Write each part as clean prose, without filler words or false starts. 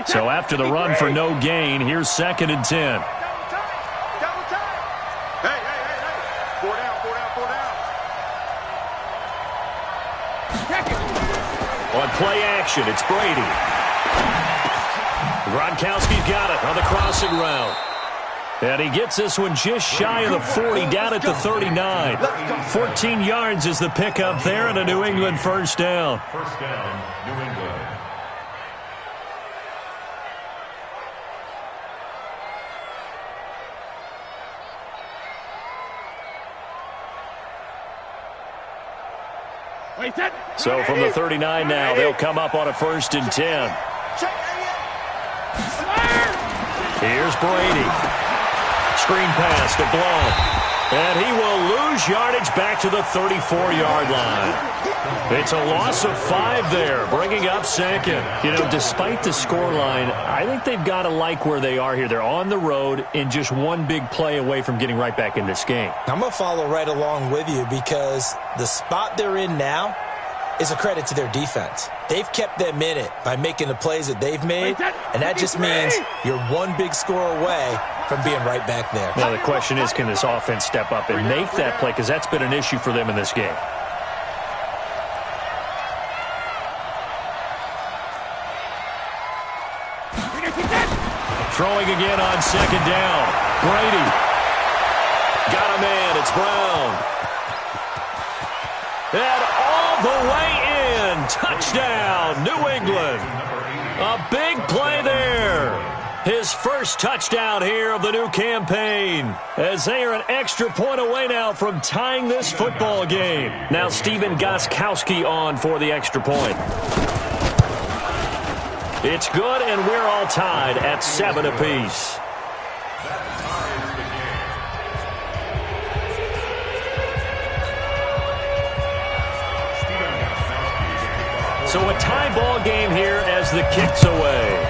So after the run for no gain, here's 2nd and 10. On play action, it's Brady. Gronkowski's got it on the crossing route. And he gets this one just shy of the 40, down at the 39. 14 yards is the pickup there, and a New England first down. First down, New England. So from the 39 now, they'll come up on a 1st and 10. Here's Brady. Screen pass to Blount. And he will lose yardage back to the 34-yard line. It's a loss of 5 there, bringing up 2nd. You know, despite the scoreline, I think they've got to like where they are here. They're on the road and just one big play away from getting right back in this game. I'm going to follow right along with you because the spot they're in now is a credit to their defense. They've kept them in it by making the plays that they've made, and that just means you're one big score away from being right back there. Now the question is, can this offense step up and make that play? Because that's been an issue for them in this game. Throwing again on 2nd down. Brady. Got a man. It's Brown. And all the way in. Touchdown, New England. A big play there. His first touchdown here of the new campaign, as they are an extra point away now from tying this football game. Now Steven Gostkowski on for the extra point. It's good, and we're all tied at 7 apiece. So a tie ball game here as the kick's away.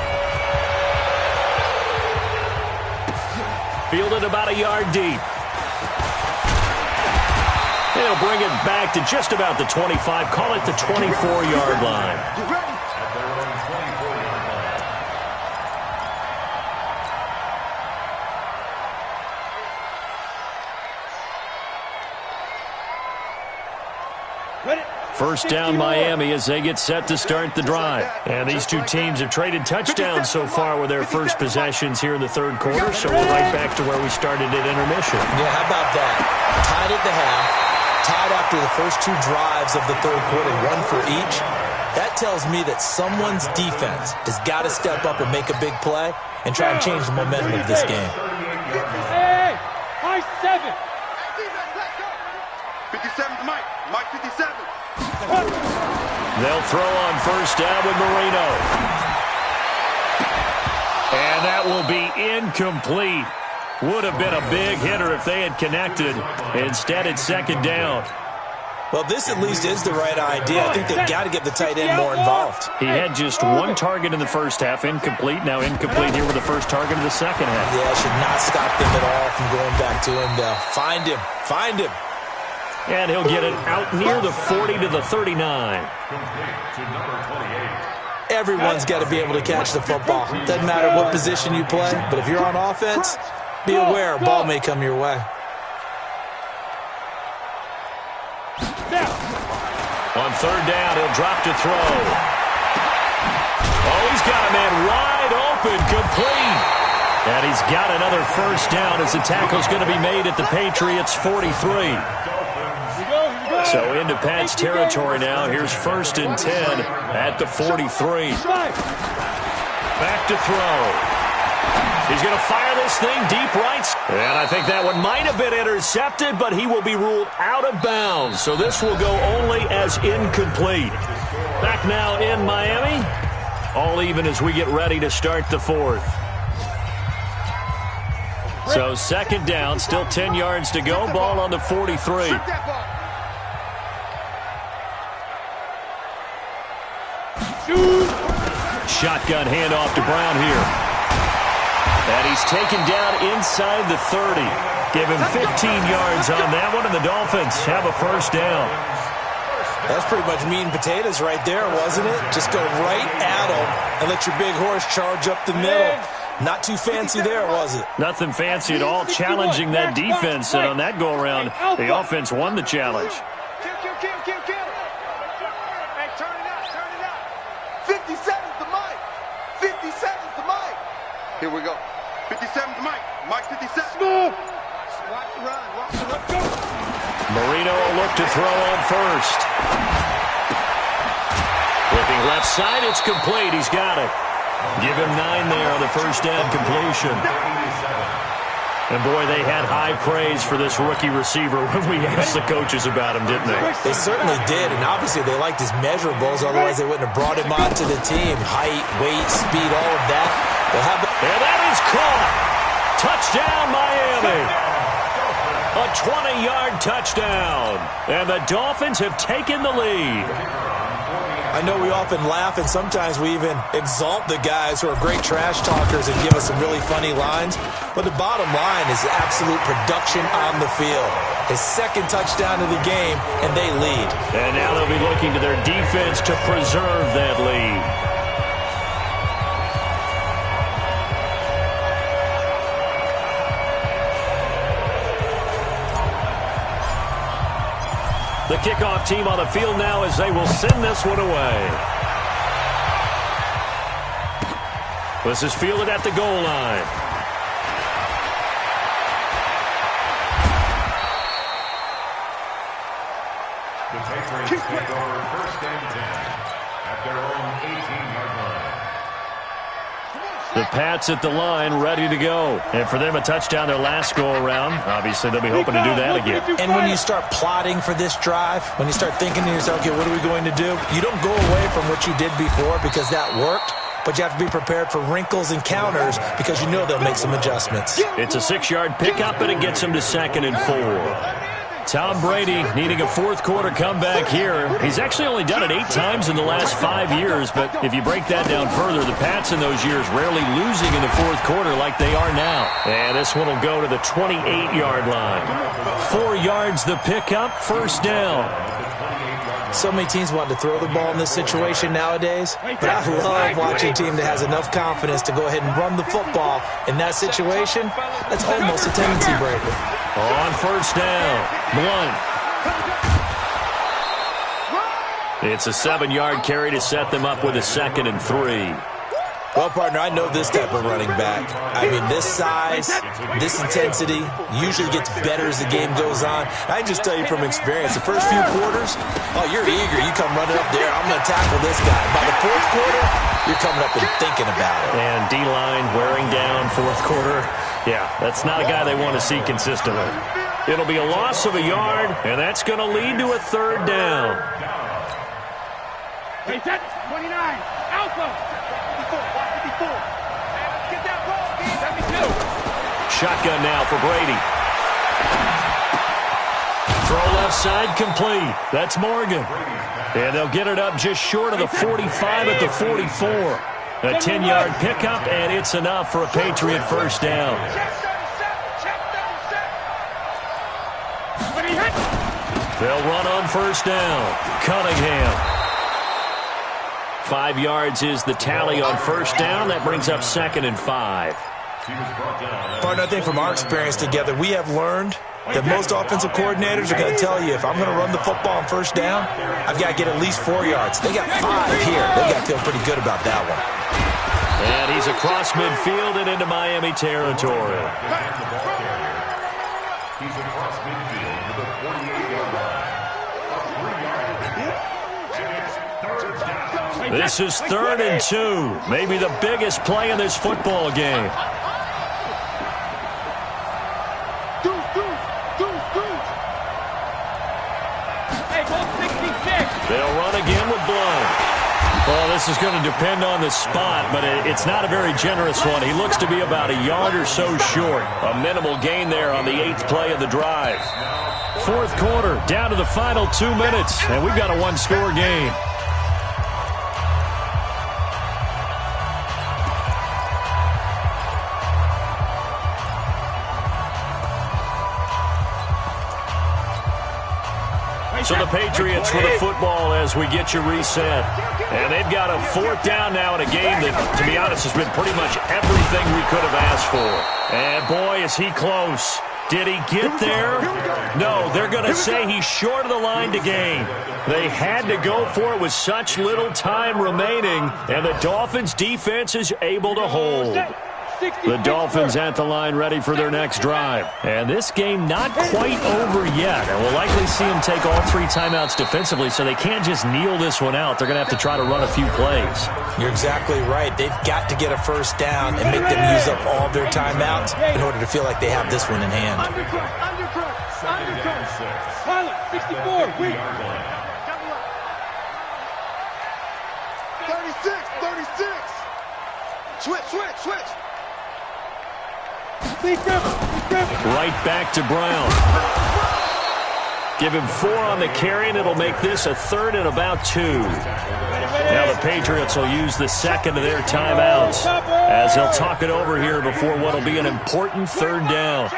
Fielded about a yard deep. They'll bring it back to just about the 25. Call it the 24-yard line. First down Miami as they get set to start the drive. And these two teams have traded touchdowns so far with their first possessions here in the 3rd quarter, so we're right back to where we started at intermission. Yeah, how about that? Tied at the half, tied after the first 2 drives of the 3rd quarter, 1 for each. That tells me that someone's defense has got to step up and make a big play and try and change the momentum of this game. Hey, high 7. 57's Mike. Mike 57. They'll throw on first down with Marino. And that will be incomplete. Would have been a big hitter if they had connected. Instead, it's 2nd down. Well, this at least is the right idea. I think they've got to get the tight end more involved. He had just 1 target in the first half, incomplete. Now incomplete here with the first target of the second half. Yeah, should not stop them at all from going back to him, though. Find him. Find him. And he'll get it out near the 40 to the 39. Everyone's got to be able to catch the football. Doesn't matter what position you play, but if you're on offense, be aware a ball may come your way. On 3rd down, he'll drop to throw. Oh, he's got a man wide open, complete. And he's got another first down as the tackle's going to be made at the Patriots' 43. So into Pat's territory now. Here's 1st and 10 at the 43. Back to throw. He's going to fire this thing deep right. And I think that one might have been intercepted, but he will be ruled out of bounds. So this will go only as incomplete. Back now in Miami. All even as we get ready to start the 4th. So 2nd down, still 10 yards to go. Ball on the 43. Shotgun handoff to Brown here. And he's taken down inside the 30. Give him 15 yards on that one, and the Dolphins have a first down. That's pretty much meat and potatoes right there, wasn't it? Just go right at them and let your big horse charge up the middle. Not too fancy there, was it? Nothing fancy at all, challenging that defense. And on that go-around, the offense won the challenge. Kill. Hey, turn it up. 57's the mic. 57's the mic. Here we go. 57's the mic. Mike 57. Watch the run. Go. Marino will look to throw on first. Flipping left side, it's complete. He's got it. Give him 9 there on the first down completion. And, boy, they had high praise for this rookie receiver when we asked the coaches about him, didn't they? They certainly did, and obviously they liked his measurables. Otherwise, they wouldn't have brought him onto the team. Height, weight, speed, all of that. And that is caught. Touchdown, Miami. A 20-yard touchdown. And the Dolphins have taken the lead. I know we often laugh, and sometimes we even exalt the guys who are great trash talkers and give us some really funny lines. But the bottom line is absolute production on the field. His second touchdown of the game, and they lead. And now they'll be looking to their defense to preserve that lead. The kickoff team on the field now as they will send this one away. This is fielded at the goal line. The Patriots take over first and 10 at their own 18-yard line. The Pats at the line, ready to go. And for them, a touchdown their last go-around. Obviously, they'll be hoping to do that again. And when you start plotting for this drive, when you start thinking to yourself, okay, what are we going to do? You don't go away from what you did before because that worked, but you have to be prepared for wrinkles and counters because you know they'll make some adjustments. It's a 6-yard pickup, and it gets them to 2nd and 4. Tom Brady needing a fourth-quarter comeback here. He's actually only done it 8 times in the last 5 years, but if you break that down further, the Pats in those years rarely losing in the fourth quarter like they are now. And this one will go to the 28-yard line. 4 yards the pickup, first down. So many teams want to throw the ball in this situation nowadays, but I love watching a team that has enough confidence to go ahead and run the football. In that situation, that's almost a tendency breaker. On first down, Blunt. It's a 7-yard carry to set them up with a 2nd and 3. Well, partner, I know this type of running back. I mean, this size, this intensity usually gets better as the game goes on. I can just tell you from experience, the first few quarters, oh, you're eager. You come running up there, I'm going to tackle this guy. By the fourth quarter, you're coming up and thinking about it. And D-line wearing down fourth quarter. Yeah, that's not a guy they want to see consistently. It'll be a loss of a yard, and that's going to lead to a 3rd down. Hey, that's 29. Alpha. 54. Get that ball, B. 72. Shotgun now for Brady. Throw left side complete. That's Morgan. And they'll get it up just short of the 45 at the 44. A 10-yard pickup, and it's enough for a Patriot first down. They'll run on first down. Cunningham. 5 yards is the tally on first down. That brings up 2nd and 5. Partner, I think from our experience together, we have learned that most offensive coordinators are going to tell you, if I'm going to run the football on first down, I've got to get at least 4 yards. They got 5 here. They got to feel pretty good about that one. And he's across midfield and into Miami territory. He's across midfield to the 48-yard line. This is 3rd and 2. Maybe the biggest play in this football game. They'll run again with Blunt. Well, this is going to depend on the spot, but it's not a very generous one. He looks to be about a yard or so short. A minimal gain there on the 8th play of the drive. Fourth quarter, down to the final 2 minutes, and we've got a one-score game. So the Patriots with the football as we get you reset. And they've got a fourth down now in a game that, to be honest, has been pretty much everything we could have asked for. And boy, is he close. Did he get there? No, they're going to say he's short of the line to gain. They had to go for it with such little time remaining, and the Dolphins' defense is able to hold. The Dolphins at the line ready for their next drive. And this game not quite over yet. And we'll likely see them take all 3 timeouts defensively, so they can't just kneel this one out. They're going to have to try to run a few plays. You're exactly right. They've got to get a first down and make them use up all their timeouts in order to feel like they have this one in hand. Pilot, 64, wait. 36. Switch. Right back to Brown. Give him 4 on the carry, and it'll make this a 3rd and about 2. Now the Patriots will use the second of their timeouts as they'll talk it over here before what will be an important 3rd down.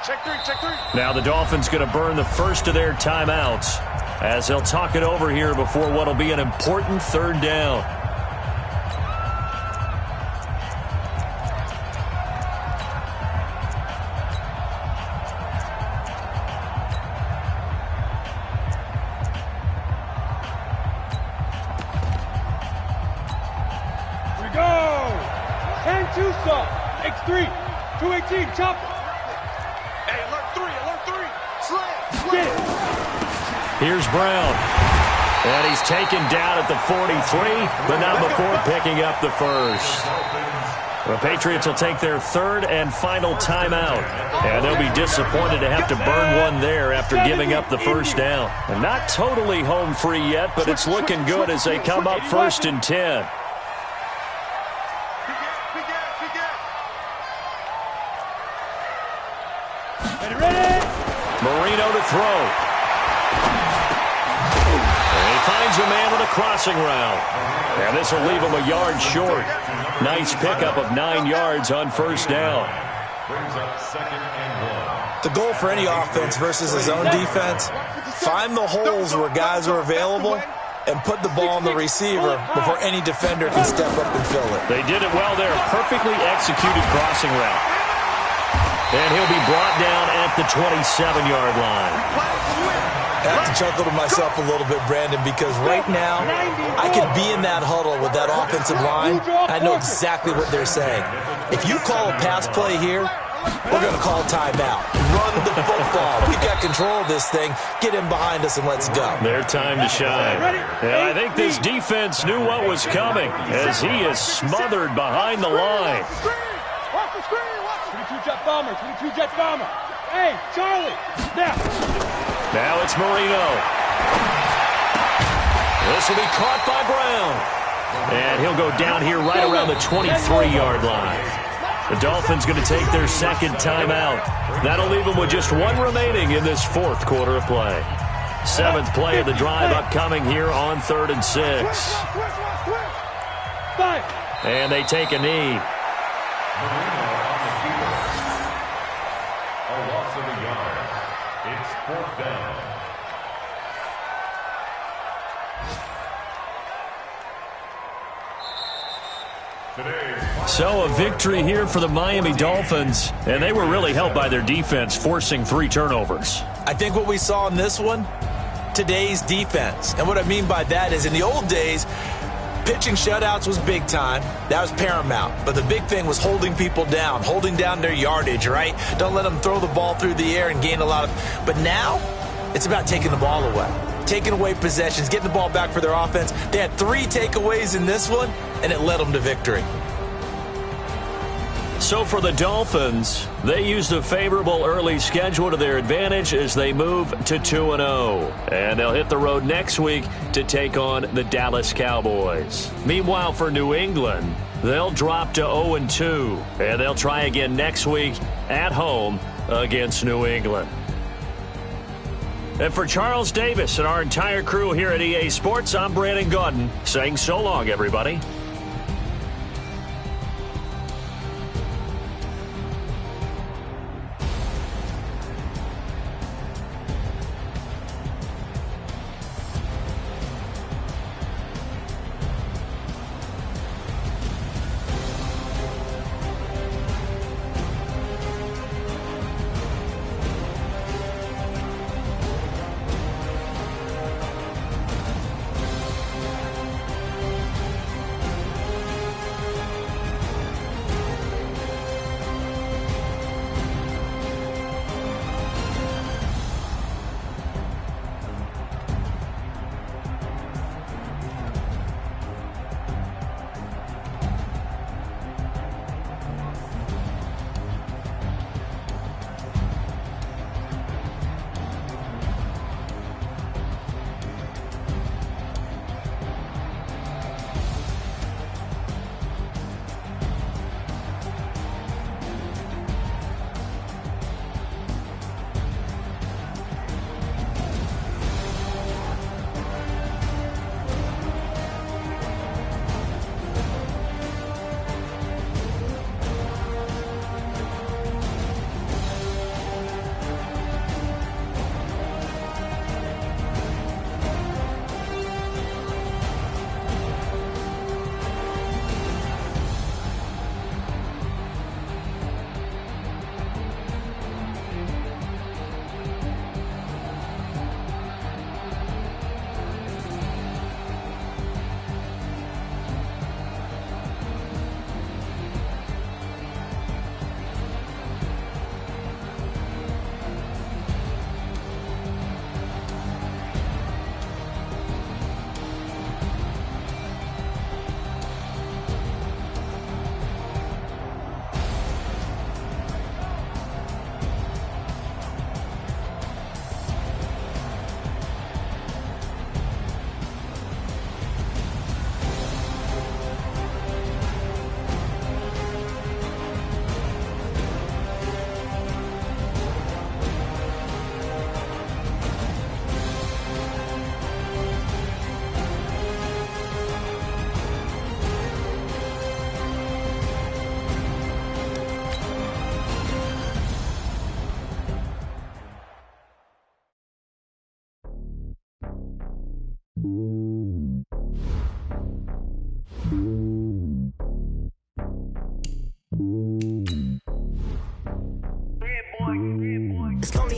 Check 3. Now the Dolphins going to burn the first of their timeouts as they'll talk it over here before what will be an important 3rd down. X3, 218, chopper. Hey, alert 3. Slam. Here's Brown. And he's taken down at the 43, but not before picking up the first. The Patriots will take their 3rd and final timeout. And they'll be disappointed to have to burn one there after giving up the first down. And not totally home free yet, but it's looking good as they come up 1st and 10. Marino to throw. And he finds a man with a crossing route. And this will leave him a yard short. Nice pickup of 9 yards on 1st down. Brings up 2nd and 1. The goal for any offense versus his own defense, find the holes where guys are available and put the ball on the receiver before any defender can step up and fill it. They did it well there. Perfectly executed crossing route. And he'll be brought down at the 27-yard line. I have to chuckle to myself a little bit, Brandon, because right now I could be in that huddle with that offensive line. I know exactly what they're saying. If you call a pass play here, we're going to call timeout. Run the football. We've got control of this thing. Get in behind us and let's go. Their time to shine. And I think this defense knew what was coming as he is smothered behind the line. 22 jet bomber. Hey, Charlie, Now it's Marino. This will be caught by Brown. And he'll go down here right around the 23-yard line. The Dolphins going to take their 2nd timeout. That'll leave them with just 1 remaining in this 4th quarter of play. 7th play of the drive upcoming here on 3rd and 6. And they take a knee. It's 4th down. So a victory here for the Miami Dolphins, and they were really helped by their defense, forcing 3 turnovers. I think what we saw in this one, today's defense. And what I mean by that is in the old days, pitching shutouts was big time. That was paramount. But the big thing was holding people down, holding down their yardage, right? Don't let them throw the ball through the air and gain a lot of... But now, it's about taking the ball away. Taking away possessions, getting the ball back for their offense. They had 3 takeaways in this one, and it led them to victory. So for the Dolphins, they used a favorable early schedule to their advantage as they move to 2-0. And they'll hit the road next week to take on the Dallas Cowboys. Meanwhile, for New England, they'll drop to 0-2. And they'll try again next week at home against New England. And for Charles Davis and our entire crew here at EA Sports, I'm Brandon Gaudin saying so long, everybody.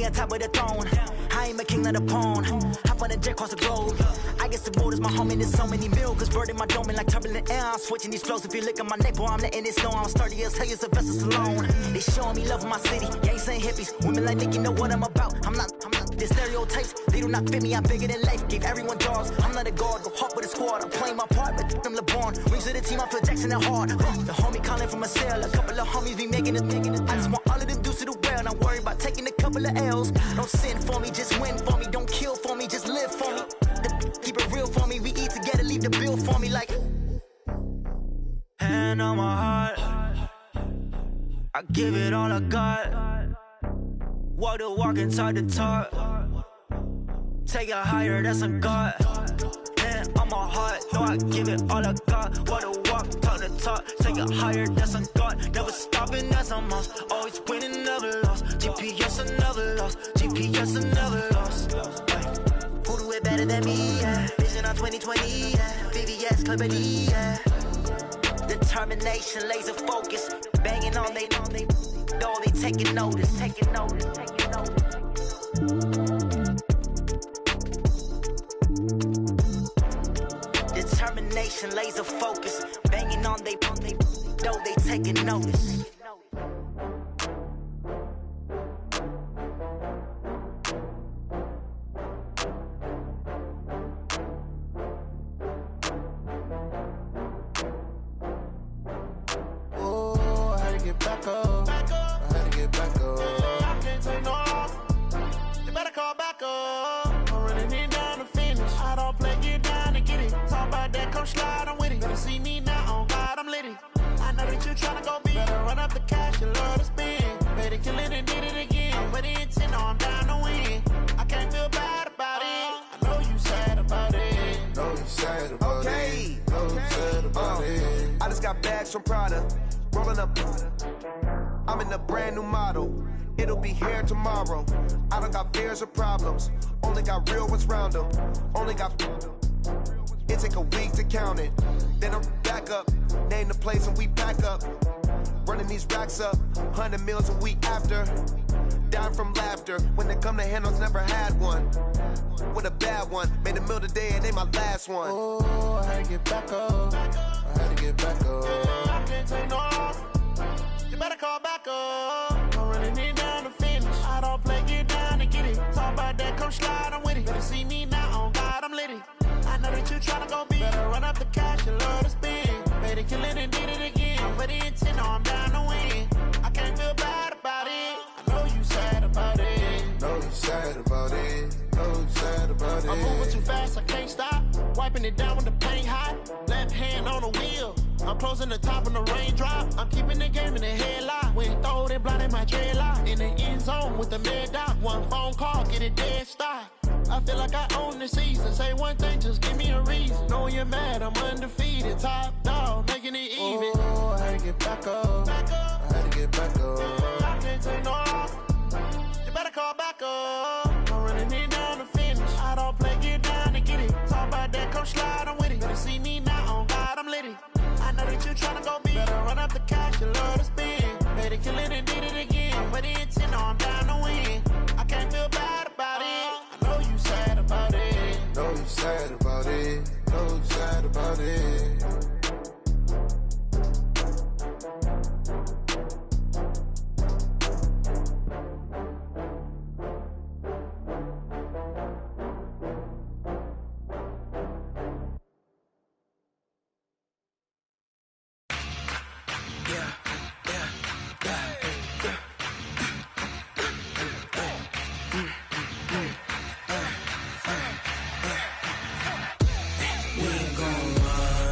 on top of the throne. I ain't a king of the pawn. Hop on a jet across the globe. I guess the world is my home and there's so many mil. Cause bird in my dome and like turbulent air. I'm switching these flows. If you look at my neck, boy, I'm letting it snow. I'm sturdy as hell, it's a vessel alone. They showing me love in my city. Gangsta hippies. Women like Nicky know what I'm about. I'm not the stereotypes. They do not fit me. I'm bigger than life. Gave everyone jobs. I'm not a guard. Go hard with a squad. I'm playing my part, but I'm LeBron. Rings of the team, I feel Jackson and hard. The homie calling from a cell. A couple of homies be making it. I just want all of them dudes to the well. Not worry about taking a couple of L's. Don't sin for me, just win for me. Don't kill for me, just live for me. Keep it real for me. We eat together, leave the bill for me like. Hand on my heart, I give it all I got. Walk the walk and talk the talk. Take it higher, that's a God. Hand on my heart, no, I give it all I got. Walk the walk, talk the talk. Take it higher, that's a God. Never stopping, that's a must. Always winning, never lost. GPS, I never lost. GPS, I never lost. Who do it better than me? Yeah. Vision on 2020, yeah. VVS, Clarity, yeah. Determination, laser focus. Banging on they know they taking notice. Taking notice, taking notice. Determination, laser focus. Banging on they know they taking notice. Back up. I had to get back up. I can't take no loss. You better call back up. I'm running it down to finish. I don't play, get down and get it. Talk about that, come slide, I'm with it. Better see me now, on God, I'm lit it. I know that you tryna go big. Better run up the cash, you love to spend. Better kill it and did it again. But the intent, no, I'm down to win. I can't feel bad about it. I know you sad about it. Know you sad about it. Know you sad about it. I just got bags from Prada. Rolling up, I'm in a brand new model. It'll be here tomorrow. I don't got fears or problems. Only got real ones round them. Only got. It take a week to count it. Then I'm back up. Name the place and we pack up. Running these racks up. 100 meals a week after. Dying from laughter. When they come to handles, never had one. With a bad one. Made a meal today and they my last one. Oh, I had to get back up. I had to get back up. I can't take no loss. You better call back up. I'm running it down to finish. I don't play, get down and get it. Talk about that, come slide, I'm with it. Better see me now, on God, I'm lit it. I know that you tryna go big. Better run up the cash, you love to spend. Better kill it and did it again. But the intent, no, I'm down to win. I can't feel bad about it. I know you sad about it. Know you sad about it. Know you sad about it. I'm moving too fast, I can't stop. Wiping it down with the paint hot. Left hand on the wheel. I'm closing the top on the raindrop. I'm keeping the game in the headlock. When throwed and blinded my dreadlock. In the end zone with the mad dot. One phone call, get it dead stop. I feel like I own the season. Say one thing, just give me a reason. Knowing you're mad, I'm undefeated. Top dog, making it even. Oh, I had to get back up. I had to get back up. I can't take no loss. You better call back up. I'm running it down to finish. I don't play, get down and get it. Talk about that, come slide, I'm with it. Better see me now, on God, I'm lit it. I know that you tryna go big. Better run up the cash, you love to spend. Better kill it and did it again. But the intent, no, I'm down to win. I can't feel bad about it. I know you sad about it. Know you sad about it. Know you sad about it. We gon' run.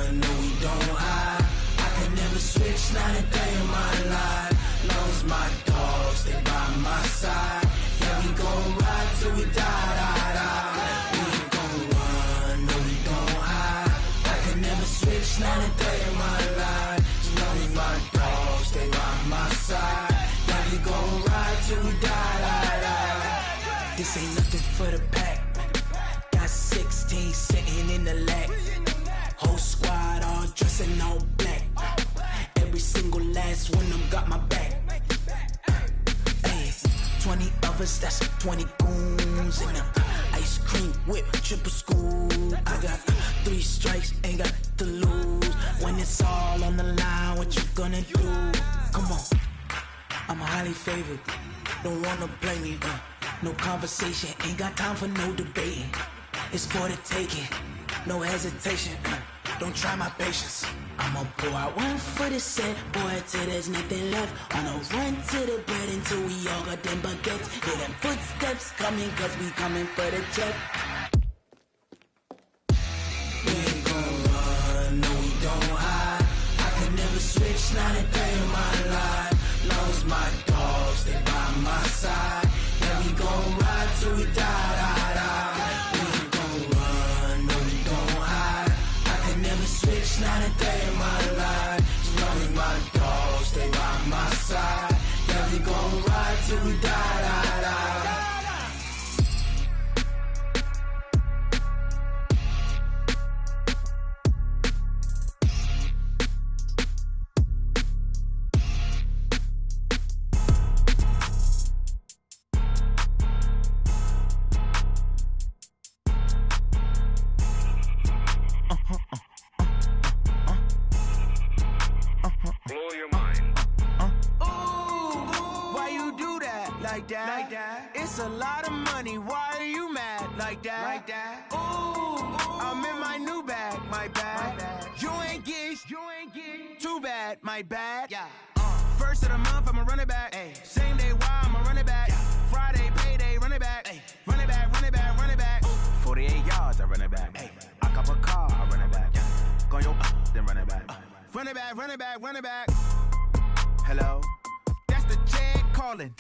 to lose. When it's all on the line, what you gonna do? Come on, I'm highly favored. Don't wanna blame me, no conversation, ain't got time for no debating. It's for the taking, no hesitation, don't try my patience. I'ma pour out one for the set, boy, till there's nothing left. On a run to the bread until we all got them baguettes. Hear them footsteps coming, cause we coming for the check. We ain't gon' run, no we don't hide. I can never switch, not a day in my life. Long as my dogs, they by my side. Yeah, we gon' ride till we die, die, die. We ain't gon' run, no we don't hide. I can never switch, not a day in my life. As long as my dogs, they by my side. Yeah, we gon' ride till we die, die, die. It's a lot of money, why are you mad like that? Ooh, I'm in my new bag, my bad. You ain't get too bad, my bad. First of the month, I'ma run it back. Same day, why I'ma run it back. Friday, payday, run it back. Run it back, run it back, run it back. 48 yards, I run it back. I cop a car, I run it back. Go yo, then run it back. Run it back, run it back, run it back. Hello? That's the jag calling.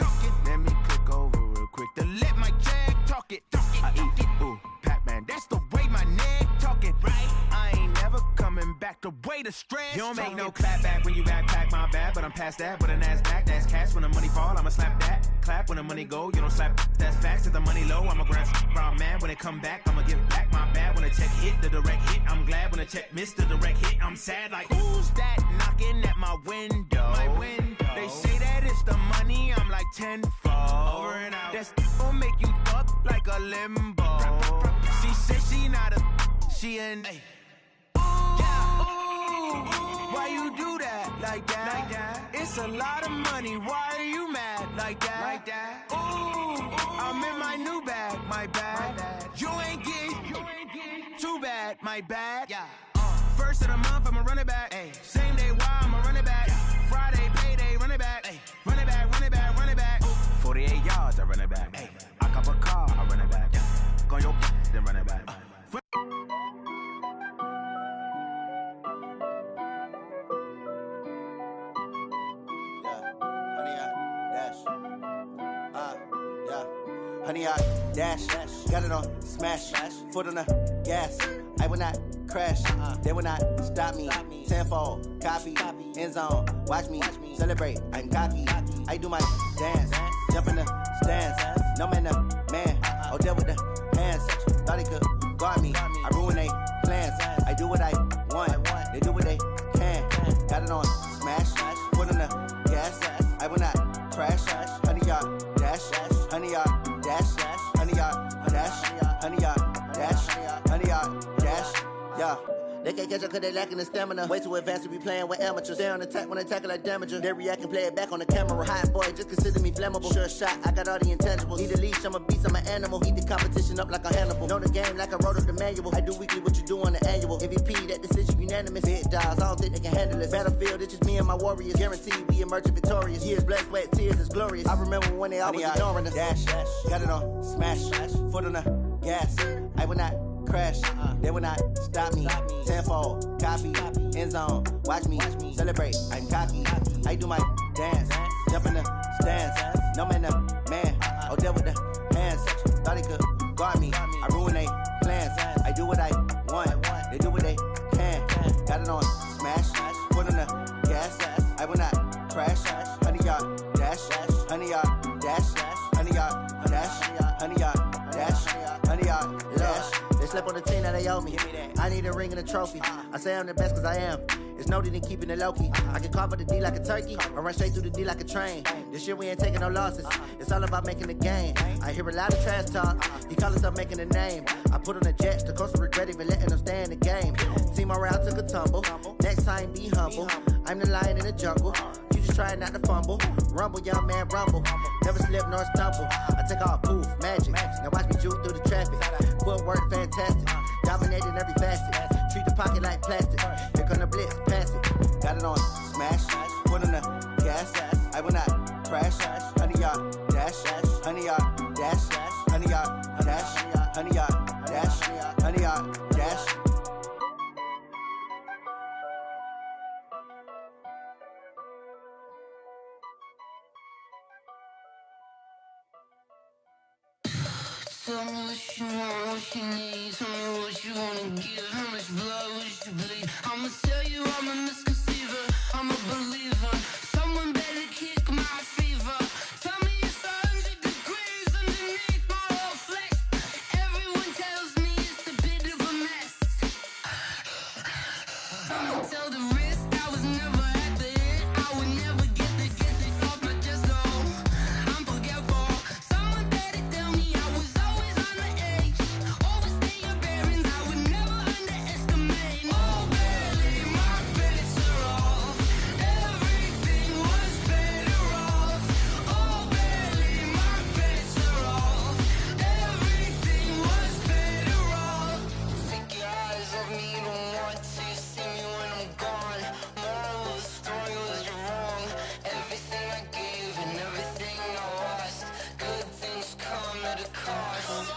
Let me click over real quick to let my jag talk it. I eat it, ooh, Pac-Man. That's the way my neck talking, right? I ain't never coming back the way the stress. You don't make no clap back when you backpack, my bad, but I'm past that. With a NASDAQ, that's cash. When the money fall, I'ma slap that. Clap when the money go, you don't slap. That's facts. If the money low, I'ma grab brown man. When it come back, I'ma give back my bad. When the check hit, the direct hit, I'm glad. When the check missed the direct hit, I'm sad. Like, who's that knocking at my window? My window. They say that it's the money, I'm like tenfold. Over and out. That's gon' make you up like a limbo. She said she not a, she an. Ooh, why you do that like that? It's a lot of money, why are you mad like that? Ooh, I'm in my new bag, my bad. You ain't get too bad, my bad. First of the month, I'ma run it back. Same day, why I'ma run it back. Friday, payday, run it back. Run it back, run it back, run it back. 48 yards, I run it back. I cop a car, I run it back. Go yo, then run it back. Honey, I dash, got it on smash, foot on the gas. I will not crash, they will not stop me. Tenfold, copy, end zone, watch me celebrate. I'm cocky, I do my dance, jump in the stands. No man, man, oh there with the hands. Thought he could guard me, I ruin they plans. I do what I want, they do what they can. Got it on smash, foot on the gas. I will not crash, honey, y'all dash, honey, y'all dash, honey, y'all dash, honey, y'all dash, honey, y'all dash, yeah. They can't catch up cause they lacking the stamina. Way too advanced to be playing with amateurs. Stay on attack when they tackle like damager. They react and play it back on the camera. Hot boy, just consider me flammable. Sure shot, I got all the intangibles. Need a leash, I'm a beast, I'm an animal. Eat the competition up like a Hannibal. Know the game like I wrote up the manual. I do weekly what you do on the annual. MVP, that decision unanimous. Big dogs, I don't think they can handle it. Battlefield, it's just me and my warriors. Guaranteed we emerging victorious. Years, blood, sweat, tears, it's glorious. I remember when they always ignoring us. Dash, got it on smash, foot on the gas. I will not crash, they will not stop me. Tenfold, copy, end zone, watch me celebrate. I'm cocky, I do my dance, jump in the stands. No man, man, oh there with the hands. Thought he could guard me, I ruin they plans. I do what I want, they do what they can. Got it on smash, foot on the gas. I will not crash, honey y'all dash, honey y'all dash, honey y'all dash, honey y'all dash, honey y'all dash. They slept on the team that they owe me. I need a ring and a trophy. I say I'm the best cause I am. It's noted in keeping it low-key. I can carve up the D like a turkey, or run straight through the D like a train. This year we ain't taking no losses. It's all about making a game. I hear a lot of trash talk. He call himself making a name. I put on the Jets, the coast of regret even letting them stay in the game. Team morale took a tumble. Next time be humble. I'm the lion in the jungle. You just try not to fumble. Rumble, young man, rumble. Never slip nor stumble. I take off, poof, magic. Now watch me juke through the traffic. Footwork fantastic. Dominating every facet. Treat the pocket like plastic. Here come the blitz, pass it. Got it on smash. Foot on the gas. I will not crash. 100-yard dash. 100-yard dash. 100-yard dash. 100-yard dash. 100-yard dash. Tell me what you want, what you need. Tell me what you wanna give. How much blood would you bleed? I'ma tell you I'm a misconceiver. I'm a believer. Someone better kick my fever. Tell me it's 100 degrees underneath my whole flesh. Everyone tells me it's a bit of a mess. I'ma tell the risk I was never at the end. I would never get the off my chest though. I'm forgetful. Someone better tell me I was always on the edge. Overstay your bearings, I would never underestimate. Oh, barely, my bets are off. Everything was better off. Oh, barely, my bets are off. Everything was better off. Take your eyes off me, don't want to see me when I'm gone. Moral of the story was you're wrong. Everything I gave and everything I lost. Good things come at a cost.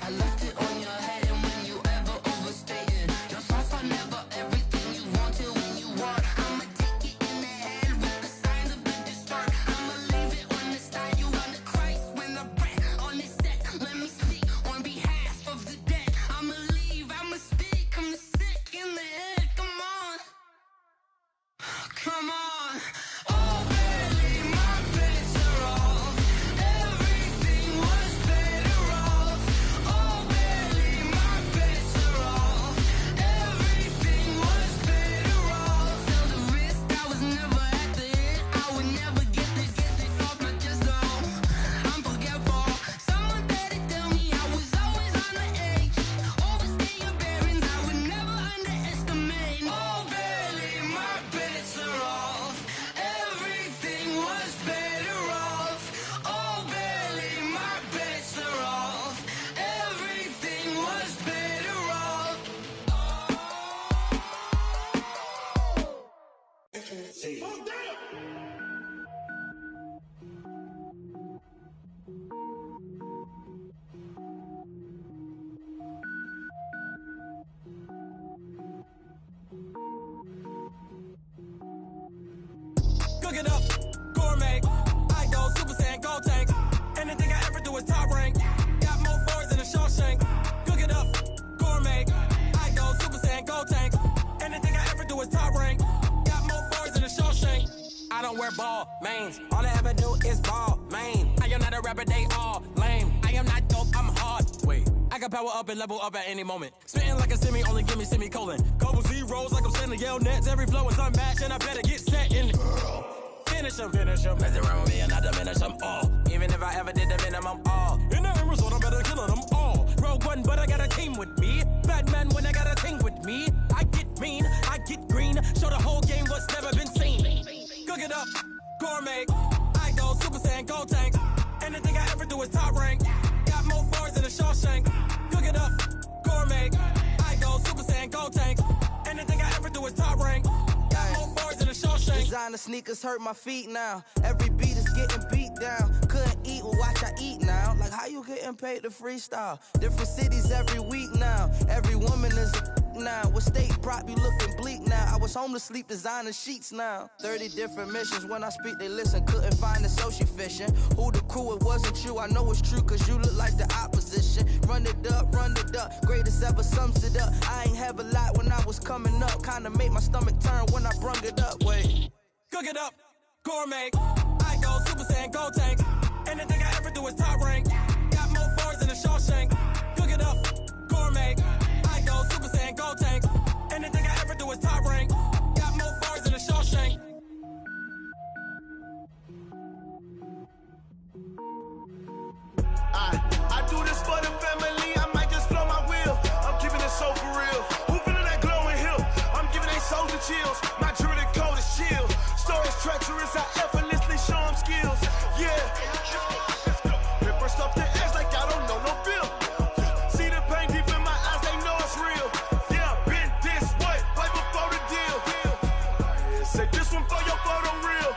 I left it on your head, and when you ever overstay it, your thoughts are never everything you want till when you want. I'ma take it in the head with the signs of the distort. I'ma leave it on the side. You on the Christ when the breath on this set. Let me speak on behalf of the dead. I'ma leave, I'ma speak. I'm the sick in the head. Come on, come on. Oh, barely, my bets are off. Everything was better off. Oh, barely, my bets are off. Everything was better off. Tell the risk I was never at the end. I would never get the off my chest though. I'm forgetful. Someone better tell me I was always on the edge. Overstay your bearings, I would never underestimate. Oh, barely, my bets are off. Everything was better off. Oh, barely, my bets are off. Everything was better off. Cook it up, gourmet. I go Super Saiyan, gold tank. Anything I ever do is top rank. Got more boys than a Shawshank. Cook it up, gourmet. I go Super Saiyan, gold tank. Anything I ever do is top rank. Got more boys than a Shawshank. I don't wear ball mains. All I ever do is ball main. I am not a rapper, they all lame. I am not dope, I'm hard. Wait, I can power up and level up at any moment. Spitting like a semi, only give me semicolon. Couple zeros like I'm sending yell nets. Every flow is unmatched and I better get set in. Finish 'em. Mess around with me and I diminish them all. Even if I ever did the minimum all. In the end result, I'm better killing them all. Rogue One, but I got a team with me. Batman when I got a team with me. I get mean, I get green. Show the whole game what's never been seen. Cook it up, gourmet. I go Super Saiyan, gold tank. Anything I ever do is top rank. Got more bars than a Shawshank. Cook it up, gourmet. I go Super Saiyan, gold tank. Anything I ever do is top rank. Got more bars than a Shawshank. Designer sneakers hurt my feet now. Every beat is getting beat down. Couldn't eat, well watch I eat now. Like how you getting paid to freestyle? Different cities every week now. Every woman is a now. With state prop, you looking bleak now. I was home to sleep, designer sheets now. 30 different missions. When I speak, they listen. Couldn't find it, so she fishing. Who the crew? It wasn't you. I know it's true, cause you look like the opposition. Run it up, greatest ever sums it up. I ain't have a lot when I was coming up. Kinda made my stomach turn when I brung it up. Wait. Cook it up, gourmet. I go Super Saiyan, gold tank. Anything I ever do is top rank. Got more bars than a Shawshank. Cook it up, gourmet. I go Super Saiyan, gold tank. Anything I ever do is top rank. Got chills. My jewelry code is chill. Stories treacherous, I effortlessly show them skills. Yeah. Paper stuff the edge like I don't know no bill. See the pain deep in my eyes, they know it's real. Yeah, been this way before the deal. Say this one for your photo real.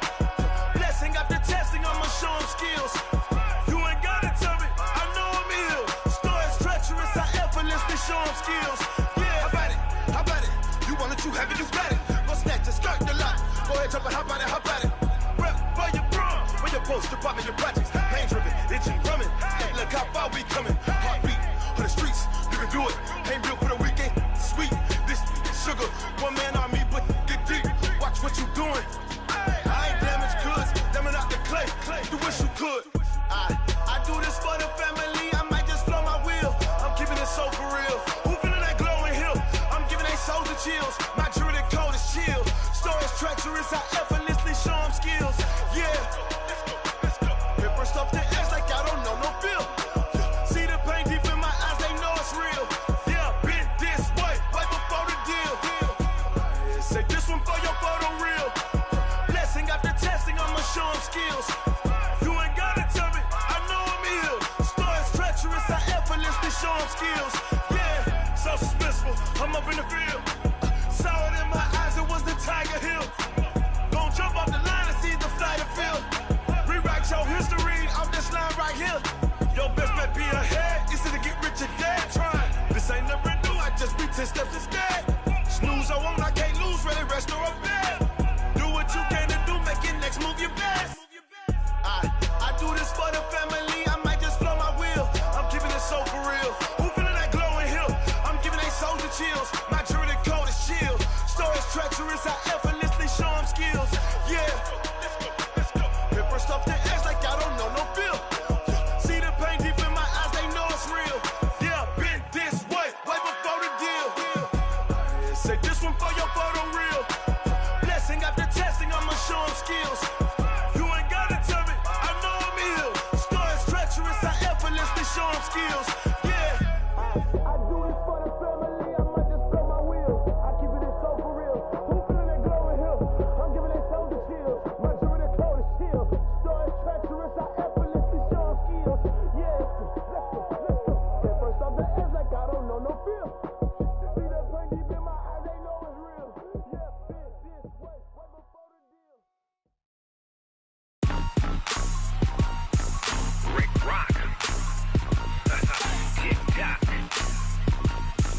Blessing after testing, I'ma show them skills. You ain't gotta tell me, I know I'm ill. Stories treacherous, I effortlessly show them skills. Yeah, how about it? You want it, you have it, you got it. Go snatch your skirt the lot. Go ahead, jump it, how about it? Rep for your prom, when your post, department, your projects. Pain driven, itching, drumming. Hey, look how far we coming. Heartbeat on the streets, you can do it. Ain't built for the weekend, sweet. This sugar, one man army, but get deep. Watch what you doing. I ain't damaged goods, damn out the clay. You wish you could. I do this for the family. I might just blow my wheel. I'm keeping it so for real. Who feeling that glowing hill? I'm giving they souls the chills. My jewelry code is chill. Stories treacherous, I effortlessly show them skills. Yeah. Paper stuff the edge like I don't know no bill. See the pain deep in my eyes, they know it's real. Yeah, been this way before the deal. Say this one for your photo real. Blessing after testing, I'ma show them skills. You ain't gotta tell me, I know I'm ill. Stories treacherous, I effortlessly show them skills. Yeah, so suspenseful, I'm up in the field. Saw it in my eyes, it was the Tiger Hill. Gon' jump off the line and see the flight of field. Rewrite your history off this line right here. Your best bet be ahead, easy to get rich or dead. Trying, this ain't never new, I just be 10 steps instead. Snooze I won't, I can't lose, ready, rest or a bed. Do what you can to do, make it next move your best. I do this for the family, I might just blow my wheel. I'm keeping it so for real. Who feeling that glowing hill? I'm giving they souls the chills. My jewelry code is chill. Stories treacherous, I effortlessly show them skills. Yeah. Paper stuff the edge like I don't know no bill. See the pain deep in my eyes, they know it's real. Yeah, been this way before the deal. Say this one for your photo real. Blessing after testing, I'ma show them skills. You ain't gotta tell me, I know I'm ill. Stories treacherous, I effortlessly show them skills. Yeah. I do this for the family, I might just blow my wheel. I keep it so for real. Who feeling that glowing hill? I'm giving they souls the chills. My jewelry code is chill. Stories treacherous, I effortlessly show them skills. Yeah. Let's go. Paper stuff the edge like I don't know no feel. See that pain deep in my eyes, they know it's real. Yeah, been this way before the deal. Rick Rock. TikTok.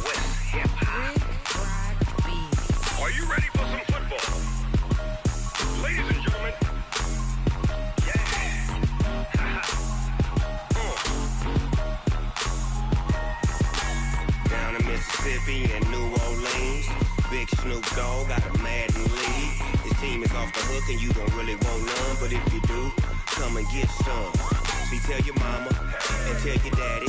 West Hip Hop. Are you ready for some football? Ladies and gentlemen. Yeah. Down in Mississippi and New Orleans, Big Snoop Dogg got a Madden league. His team is off the hook and you don't really want none, but if you do, come and get some. See, tell your mama and tell your daddy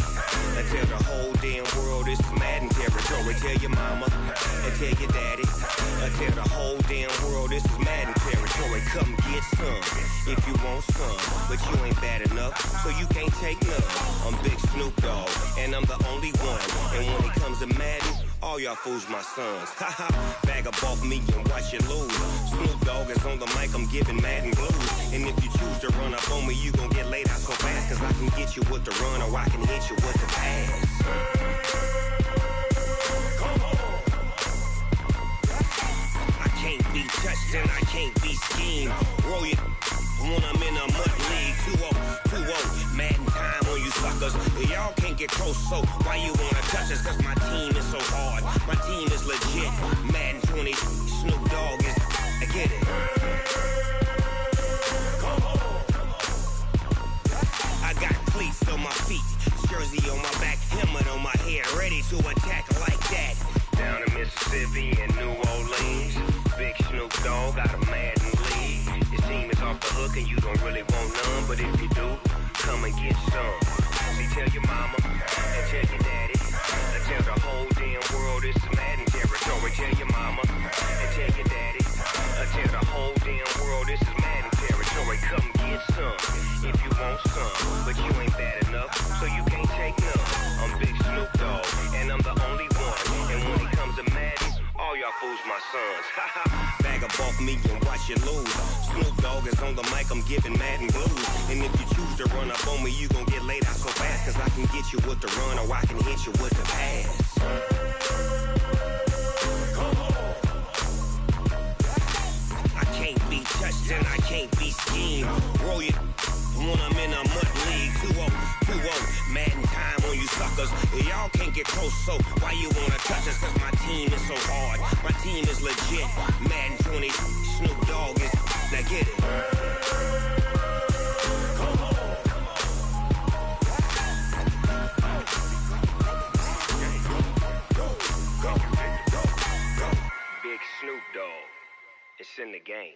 and tell the whole damn world this is Madden territory. Tell your mama and tell your daddy and tell the whole damn world this is Madden territory. Come get some if you want some, but you ain't bad enough, so you can't take none. I'm Big Snoop Dogg and I'm the only one, and when it comes to Madden, all y'all fools my sons. Haha, bag up off me and watch you lose. Snoop Dogg is on the mic, I'm giving Madden blues. And if you choose to run up on me, you gon' get laid out so fast, cause I can get you with the run or I can hit you with the pass. I can't be touched and I can't be schemed. Roll you when I'm in a mud league. 2-0, Madden time on you suckers. Y'all can't get close, so why you wanna touch us? Cause my team is so hard, my team is legit. Madden 20, Snoop Dogg is, I get it. I got cleats on my feet, jersey on my back, helmet on my head, ready to attack like that. Down in Mississippi and New Orleans, Big Snoop Dogg got a Madden league. His team is off the hook and you don't really want none, but if you do, come and get some. See, tell your mama and tell your daddy and tell the whole damn world this is Madden territory. Tell your mama and tell your daddy and tell the whole damn world this is Madden territory. Come get some if you want some, but you ain't bad enough, so you can't take none. I'm Big Snoop Dogg and I'm the only one, and when it comes to Madden, all y'all fools my son. guns. Bag up off me and watch you lose. Snoop Dogg is on the mic, I'm giving Madden blues. And if you choose to run up on me, you gon' get laid out so fast. Cause I can get you with the run or I can hit you with the pass. I can't be touched and I can't be schemed. Roll you when I'm in a mud league. 2-0, Madden time on you suckers. Y'all can't get close, so why you wanna touch us? Cause my team is so hard, my team is legit. Madden 20, Snoop Dogg is, now get it. Big Snoop Dogg, it's in the game.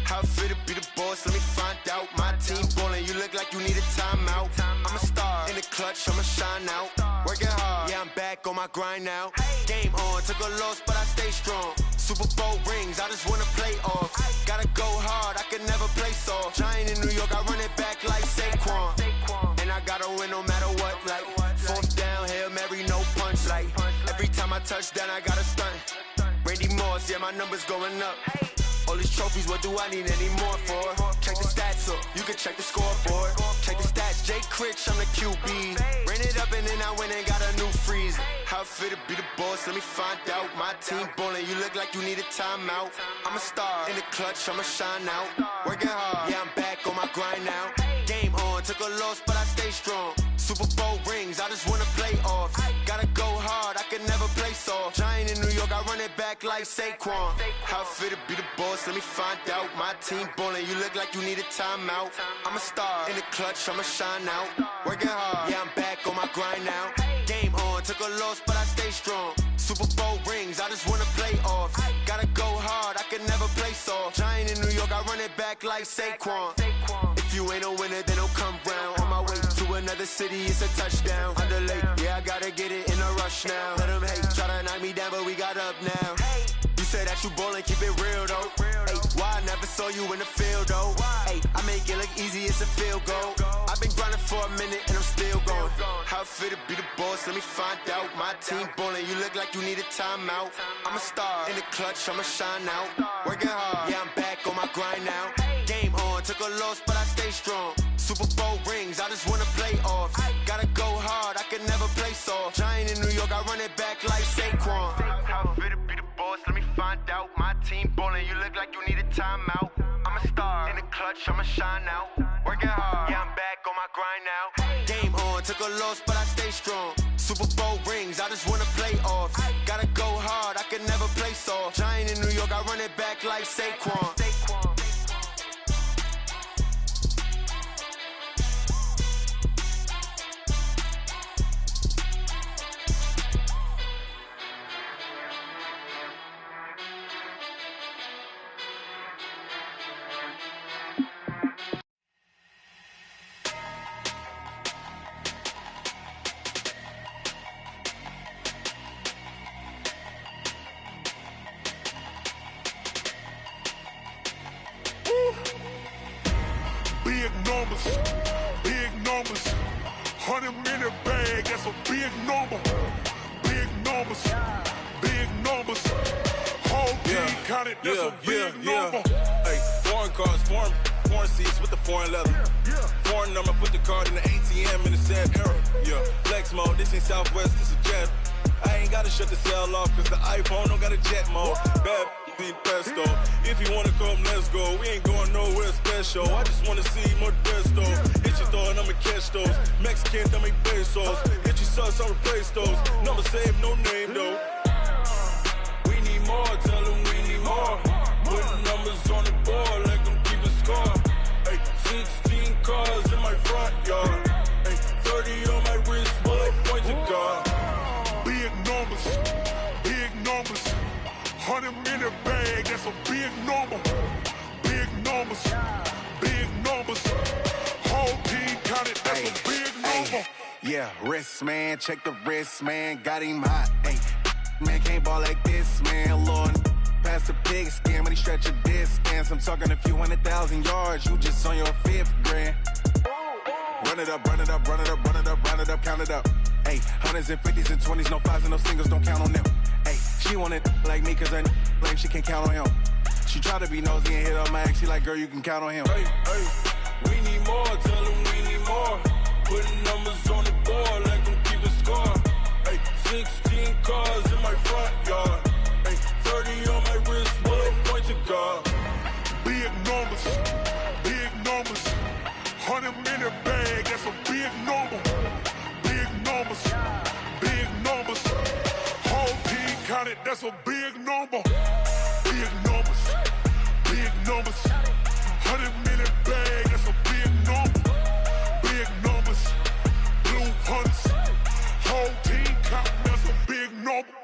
How fit to be the boss? Let me find out. My team ballin', you look like you need a timeout. I'm a star in the clutch, I'ma shine out. Working hard, yeah, I'm back on my grind now. Game on, took a loss, but I stay strong. Super Bowl rings, I just wanna play off. Gotta go hard, I can never play soft. Giant in New York, I run it back like Saquon. And I gotta win no matter what, like fourth down, Hail Mary, no punch. Like every time I touch down, I gotta stunt. Randy Moss, yeah, my numbers going up. All these trophies, what do I need any more for? Check the stats up, you can check the scoreboard. Check the stats, Jay Critch, I'm the QB. Ran it up and then I went and got a new freeze. How fit to be the boss, let me find out. My team ballin', you look like you need a timeout. I'm a star in the clutch, I'ma shine out. Working hard, yeah, I'm back on my grind now. Game on, took a loss, but I stay strong. Super Bowl rings, I just wanna play off. Gotta go hard, I can never play soft. Giant in New York, I run it back like Saquon. How fit to be the boss, let me find out. My team ballin', you look like you need a timeout. I'm a star in the clutch, I'ma shine out. Working hard, yeah, I'm back on my grind now. Game on, took a loss, but I stay strong. Super Bowl rings, I just wanna play off. Gotta go hard, I can never play soft. Giant in New York, I run it back like Saquon. If you ain't a winner, then don't come round. On my way to another city, it's a touchdown. Underlay, yeah, I gotta get it in a rush now. Let them hate, try to knock me down, but we got up now. You said that you ballin', keep it real though. Hey, why I never saw you in the field though? Hey, I make it look easy, it's a field goal. I've been grinding for a minute and I'm still going. How fit to be the boss, let me find out. My team ballin', you look like you need a timeout. I'm a star in the clutch, I'ma shine out. Working hard, yeah, I'm back on my grind now. Game on, took a loss, but I stay strong. Super Bowl rings, I just wanna play off. Gotta go hard, I can never play soft. Giant in New York, I run it back like Saquon. How fit to be the boss, let me find out. My team ballin', you look like you need a timeout. I'm a star in the clutch, I'ma shine out. Working hard, yeah, I'm back on my grind now. Game on, took a loss, but I stay strong. Super Bowl rings, I just wanna play off. Gotta go hard, I can never play soft. Giant in New York, I run it back like Saquon. Big numbers, 100-minute bag, that's a big number. Big numbers, whole team counted, that's a big number. Hey, foreign cars, foreign seats with the foreign leather. Foreign number, put the card in the ATM in the sad era. Yeah, flex mode, this ain't Southwest, this a jet. I ain't gotta shut the cell off, cause the iPhone don't got a jet mode. Bad need pesto. If you wanna come, let's go. We ain't going nowhere special. I just wanna see more pesto. Hit your throw and I'ma catch those. Mexican, dame pesos. Hit your sauce, I'll replace those. Number save, no name though. We need more, tell them we need more. Putting numbers on the board, like them keep a score. Hey, 16 cars in my front yard. Hey, 30 on my wrist, while I point to God. Big numbers, 100-minute bag, that's a big number. Big numbers, whole team counted, that's a big number. Yeah, wrist man, check the wrist man, got him hot. Ay, man can't ball like this, man. Lord, pass the pig skin, but he stretch a distance. I'm talking a few 100,000 yards, you just on your 5th grand. Run it up, run it up, run it up, run it up, round it up, count it up. Ayy, hundreds and fifties and 20s, no fives and no singles, don't count on them. Ayy, she want it like me, cause her lame, she can't count on him. She try to be nosy and hit on my ex, she like, girl, you can count on him. Hey, hey, we need more, tell them we need more. Putting numbers on the board, like them keep a score. Hey, 16 cars in my front yard. Hey, 30 on my wrist, what a point to God. Big numbers, 100 minute bag, that's a big number. Big numbers, whole team counted, that's a big number. Big numbers, 100 minute bag, that's a big number. Big numbers, blue hunts, whole team counting, that's a big number.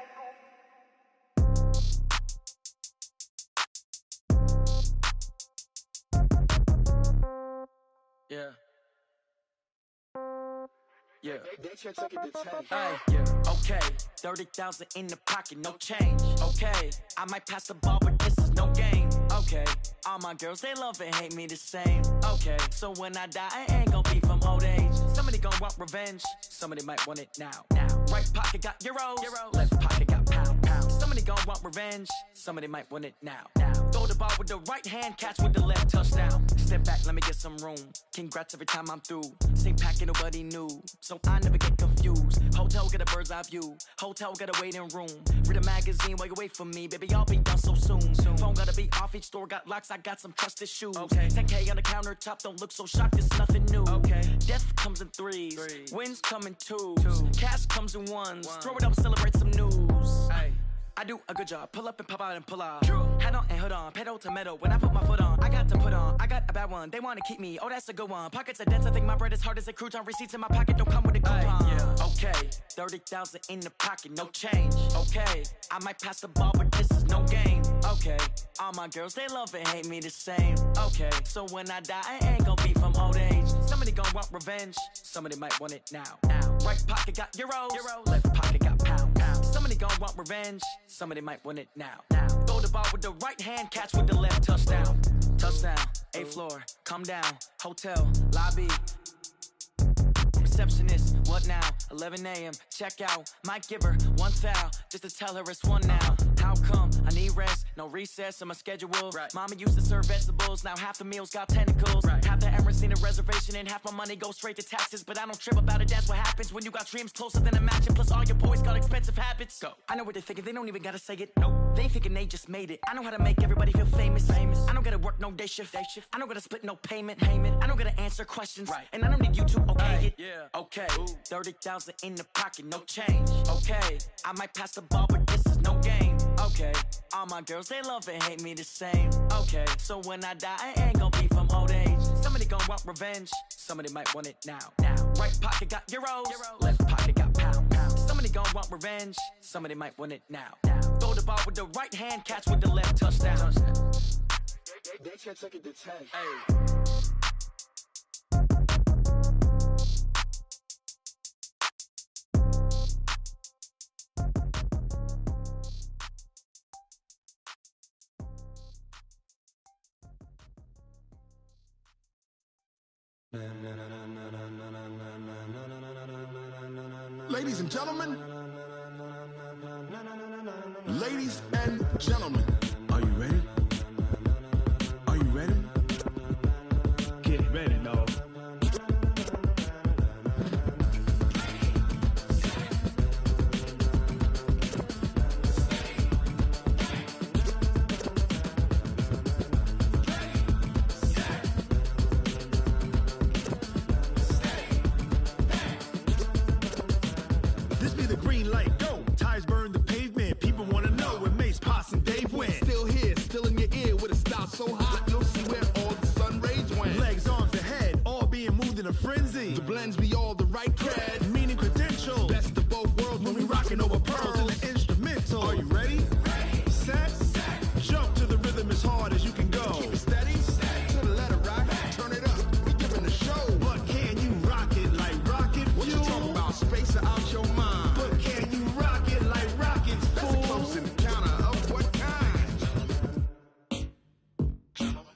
Yeah. Yeah. Hey, yeah. Okay. 30,000 in the pocket, no change. Okay. I might pass the ball, but this is no game. Okay. All my girls, they love and hate me the same. Okay. So when I die, I ain't gonna be from old age. Somebody gon' want revenge. Somebody might want it now. Right pocket got euros. Left pocket got pounds. Somebody gon' want revenge. Somebody might want it now. Throw the ball with the right hand, catch with the left, touchdown. Step back, let me get some room. Congrats every time I'm through. Same packet, nobody knew, so I never get confused. Hotel get a bird's eye view. Hotel got a waiting room. Read a magazine while you wait for me, baby. I'll be done so soon. Phone gotta be off, each store got locks. I got some trusted shoes. 10K on the countertop, don't look so shocked. It's nothing new. Death comes in threes. Wins come in twos. Cash comes in ones. Throw it up, celebrate some news. I do a good job. Pull up and pop out and pull off. Head on and hood on. Pedal to metal. When I put my foot on, I got to put on. I got a bad one. They want to keep me. Oh, that's a good one. Pockets are dense. I think my bread is hard as a crouton. Receipts in my pocket don't come with a coupon. Okay. 30,000 in the pocket. No change. Okay. I might pass the ball, but this is no game. Okay. All my girls, they love and hate me the same. Okay. So when I die, I ain't gonna be from old age. Somebody gon' want revenge. Somebody might want it now. Right pocket got euros. Left pocket got pounds. Somebody gon' want revenge. Somebody might want it now. Throw the ball with the right hand, catch with the left, touchdown. Touchdown, 8th floor, come down, hotel, lobby. Receptionist, what now? 11 a.m., check out. Might give her one foul, just to tell her it's one now. How come? I need rest, no recess in my schedule. Mama used to serve vegetables, now half the meals got tentacles. Half the Emirates need a reservation and half my money goes straight to taxes. But I don't trip about it, that's what happens when you got dreams closer than a match. And plus all your boys got expensive habits. Go. I know what they're thinking, they don't even gotta say it. Nope. They ain't thinking they just made it. I know how to make everybody feel famous. I don't gotta work no day shift. I don't gotta split no payment. I don't gotta answer questions. And I don't need you to okay it. Okay. 30,000 in the pocket, no change. Okay. I might pass the ball, but this is no game. Okay. All my girls, they love and hate me the same. Okay. So when I die, I ain't gonna be from old age. Somebody gon' want revenge. Somebody might want it now. Right pocket got euros. Left pocket got pounds. Somebody gon' want revenge. Somebody might want it now. Throw the ball with the right hand, catch with the left, touchdown. They can't take it to 10. Ladies and gentlemen, ladies and gentlemen, are you ready? Are you ready? Get ready, dog. This be the green light, go. Tires burn the pavement. People wanna know where Mace, Poss, and Dave went. Still here, still in your ear with a style so hot, you'll see where all the sun rays went. Legs, arms, and head, all being moved in a frenzy. The blends be all the right cred, meaning credentials. Best of both worlds when we rockin' over pearls in the instrumental. Are you ready? Ready. Set. Jump to the rhythm as hard as you can go. Keep it steady. To the letter rock. Turn it up. We giving the show. But can you rock it like rocket fuel? What you talking about? Space or out your mind? But can you rock it like rockets, fool? That's a close encounter of what kind? Gentlemen.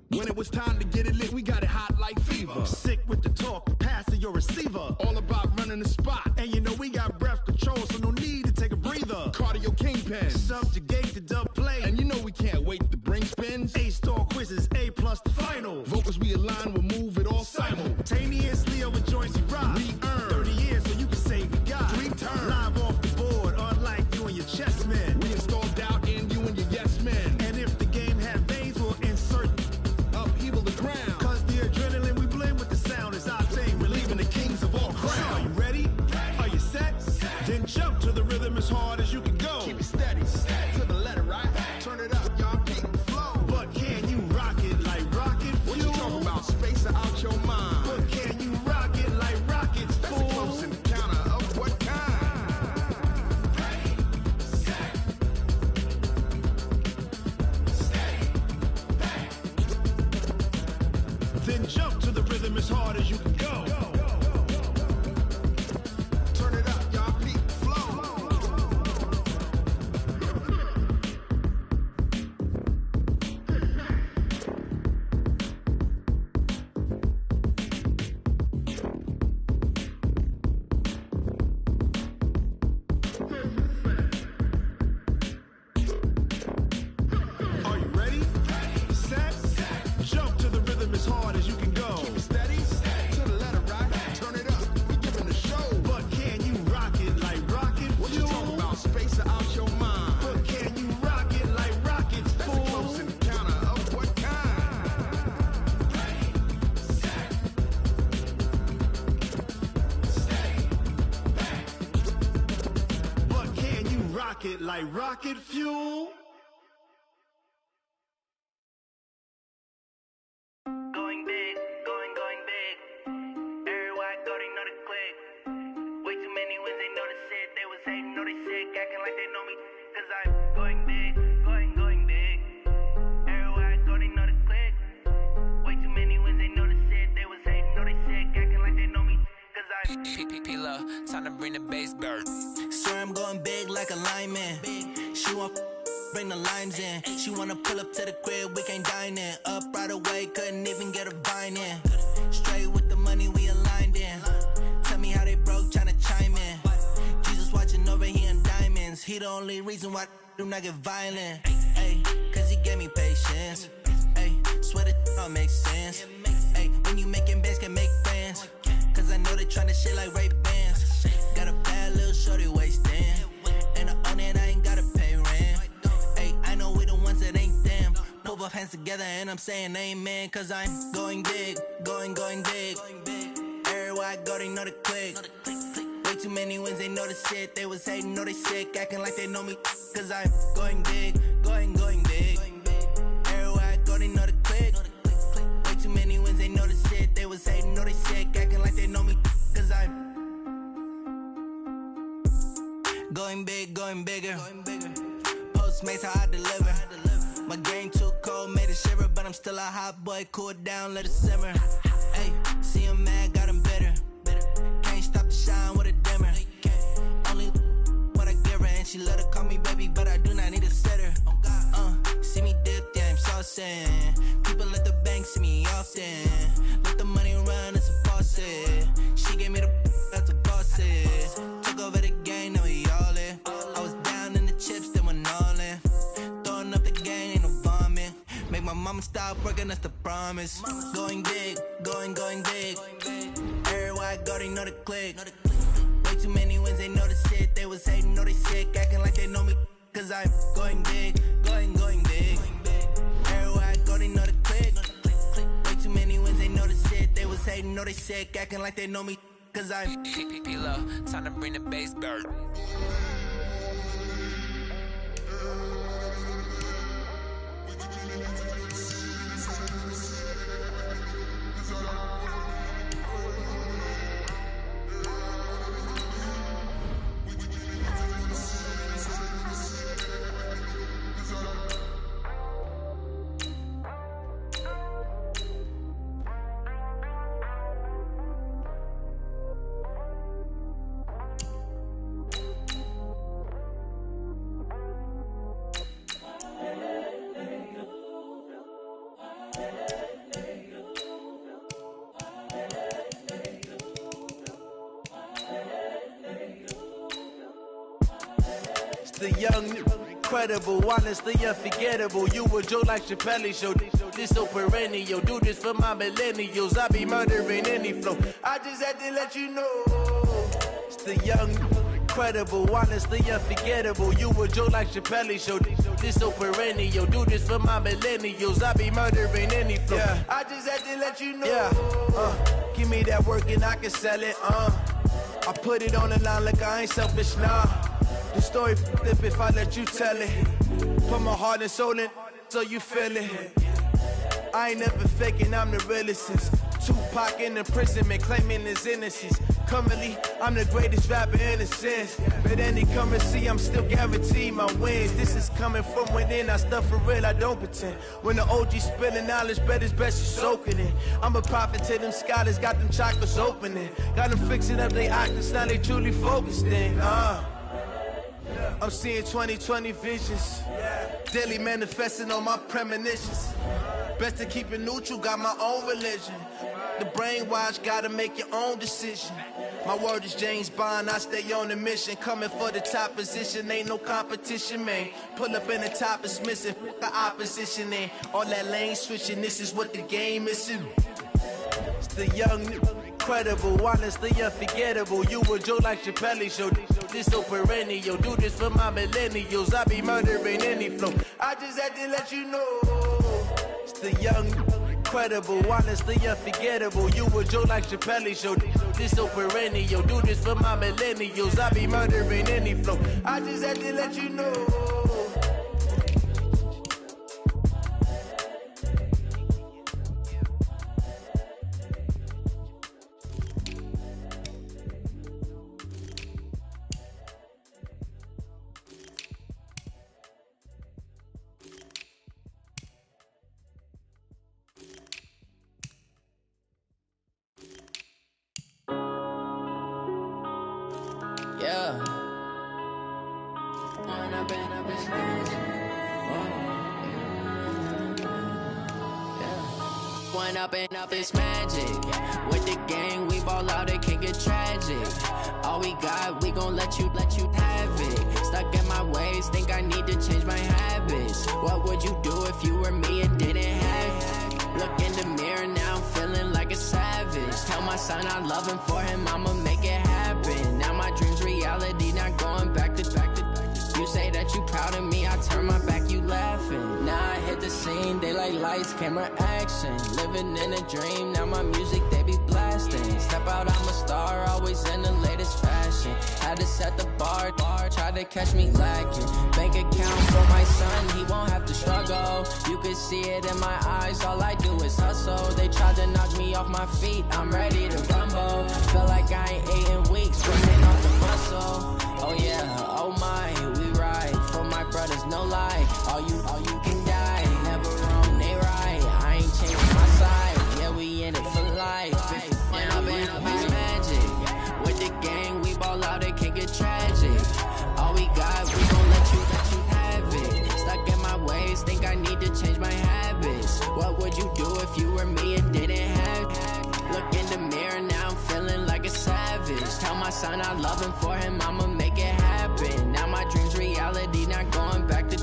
When it was time to get it lit, we got it hot like fever. fever. Sick with the talk, the pass to your receiver. All about running the spot. And you know we got breath control, so no need to take a breather. Cardio kingpin. Subjugate the dub play. And you know we can't wait to bring spins. A-star quizzes, A+ the final. Vocals we align, we'll move it all simultaneously over joints we rock. We earn 30 years so you can say we got 3 turns. Live off the board, unlike you and your chess men. We install doubt in you and your yes men. And if the game had veins, we'll insert upheaval the ground. Cause the adrenaline we blend with the sound is our thing, relieving the kings of all crowns. So are you ready? Are you set? Then jump to the rhythm as hard as you can go. Keep it steady, to the letter, right? Turn it up, y'all, keep it flow. But can you rock it like rocket fuel? What you talking about? Space out your mind. But can you rock it like rockets, fool? That's a close encounter of what kind? Ready, set, steady, back. Then jump to the rhythm as hard as you can go. Turn it up, y'all, keep it flow. Are you ready? Set, jump to the rhythm as hard as you can go. Keep it steady, to the letter, right? Turn it up, we giving the show. But can you rock it like rocket fuel? What you talking about? Space out your mind. But can you rock it like rockets, fool? That's a close encounter of what kind? Ready, set, steady, back. But can you rock it like rocket fuel? Going big, going big. Everywhere I go, they know the click. Way too many wins, they know the shit. They was hating, know they sick, acting like they know me. Cause I'm going big, going big. Everywhere I go, they know the click. Way too many wins, they know the shit. They was hating, know they sick, acting like they know me. Cause I'm P-P-P-Love, time to bring the bass bird. Swear I'm going big like a lineman. She want bring the limes in. She wanna pull up to the crib, we can't dine in. Up right away, couldn't even get a vine in. Straight with the money we aligned in. Tell me how they broke, tryna chime in. Jesus watching over here in diamonds. He the only reason why I do not get violent. Ay, cause he gave me patience. Ay, swear that all makes sense. Ay, when you making bands, can make friends. Cause I know they tryna shit like Ray-Bans. Got a bad little shorty wasting. And I own it, I ain't gotta pay rent. Ay, I know we the ones that ain't them. Put both hands together and I'm saying amen. Cause I'm going big, going big. Everywhere I go, they know the click. Way too many wins, they know the shit. They was hating, know they sick, acting like they know me. Cause I'm going big, going big. Everywhere I go, they know the click. Way too many wins, they know the shit. They was hating, know they sick, acting like they know me. Cause I'm going big, going bigger. Postmates how I deliver. My game too cold, made it shiver, but I'm still a hot boy. Cool down, let it simmer. Hey, see him mad, got him bitter. Can't stop the shine with a dimmer. Only what I give her, and she let her call me baby, but I do not need a sitter. See me dip, yeah, I'm saucing. People at the bank see me often. Let the money run, it's a faucet. She gave me the that's a faucet. Took over the game, now we all in. I was down in the chips, then went all in. Throwing up the game, ain't no vomit. Make my mama stop working, that's the promise. Going big, going big. Everywhere I go, they know the click. Way too many wins, they know the shit. They was hating, know they sick, acting like they know me. Cause I'm going big, going big. Everywhere I go, they know the click. Way too many wins, they know the shit. They was hating, know they sick, acting like they know me. Cause I'm P-P-P-Love, time to bring the bass bird. the young, incredible, honestly unforgettable. You a joke like Chappelle Show. This so perennial. Do this for my millennials. I be murdering any flow. I just had to let you know. It's the young, incredible, honestly unforgettable. You a joke like Chappelle Show. This so perennial. Do this for my millennials. I be murdering any flow. Yeah. I just had to let you know. Yeah. Give me that work and I can sell it. I put it on the line like I ain't selfish, nah. The story flip if I let you tell it. Put my heart and soul in so you feel it. I ain't never faking, I'm the realest since Tupac in imprisonment, claiming his innocence. Currently, I'm the greatest rapper in a sense. But any come and see, I'm still guaranteed my wins. This is coming from within, I stuff for real, I don't pretend. When the OG spilling knowledge, bet it's best you soaking it. I'm a prophet to them scholars, got them chakras opening. Got them fixing up their octaves, now they truly focused in. I'm seeing 2020 visions. Daily manifesting on my premonitions. Best to keep it neutral, got my own religion. The brainwash, gotta make your own decision. My word is James Bond, I stay on the mission. Coming for the top position, ain't no competition, man. Pull up in the top, it's missing, the opposition ain't. All that lane switching, this is what the game is. It's the young, incredible, honestly unforgettable. You a joke like Chappelle Show. This so perennial. Do this for my millennials. I be murdering any flow. I just had to let you know. It's the young, incredible, honestly unforgettable. You a joke like Chappelle Show. This so perennial. Do this for my millennials. I be murdering any flow. I just had to let you know. Up it's magic. With the gang, we ball out, it can get tragic. All we got, we gon' let you have it. Stuck in my ways, think I need to change my habits. What would you do if you were me and didn't have it? Look in the mirror, now I'm feeling like a savage. Tell my son I love him, for him I'ma make it happen. Now my dream's reality, not going back to. You say that you proud of me, I turn my back, you laughing. Now I hit the scene, they like lights, camera, action. Living in a dream, now my music, they be blasting. Step out, I'm a star, always in the latest fashion. Had to set the bar, try to catch me lacking. Bank account for my son, he won't have to struggle. You can see it in my eyes, all I do is hustle. They tried to knock me off my feet, I'm ready to rumble. Feel like I ain't ate in weeks, screaming off the muscle. Oh yeah, oh my, we ride for my brothers, no lie. All you can die, never wrong, they right. I ain't changing my side, yeah, we in it for life. When I've been up, it's magic. With the gang, we ball out, it can get tragic. All we got, we gon' let you have it. Stuck in my ways, think I need to change my habits. What would you do if you were me and didn't have it? Look in the mirror, now I'm feeling like a savage. Tell my son I love him, for him I'ma make it happen. Now my dream's reality, not going back to.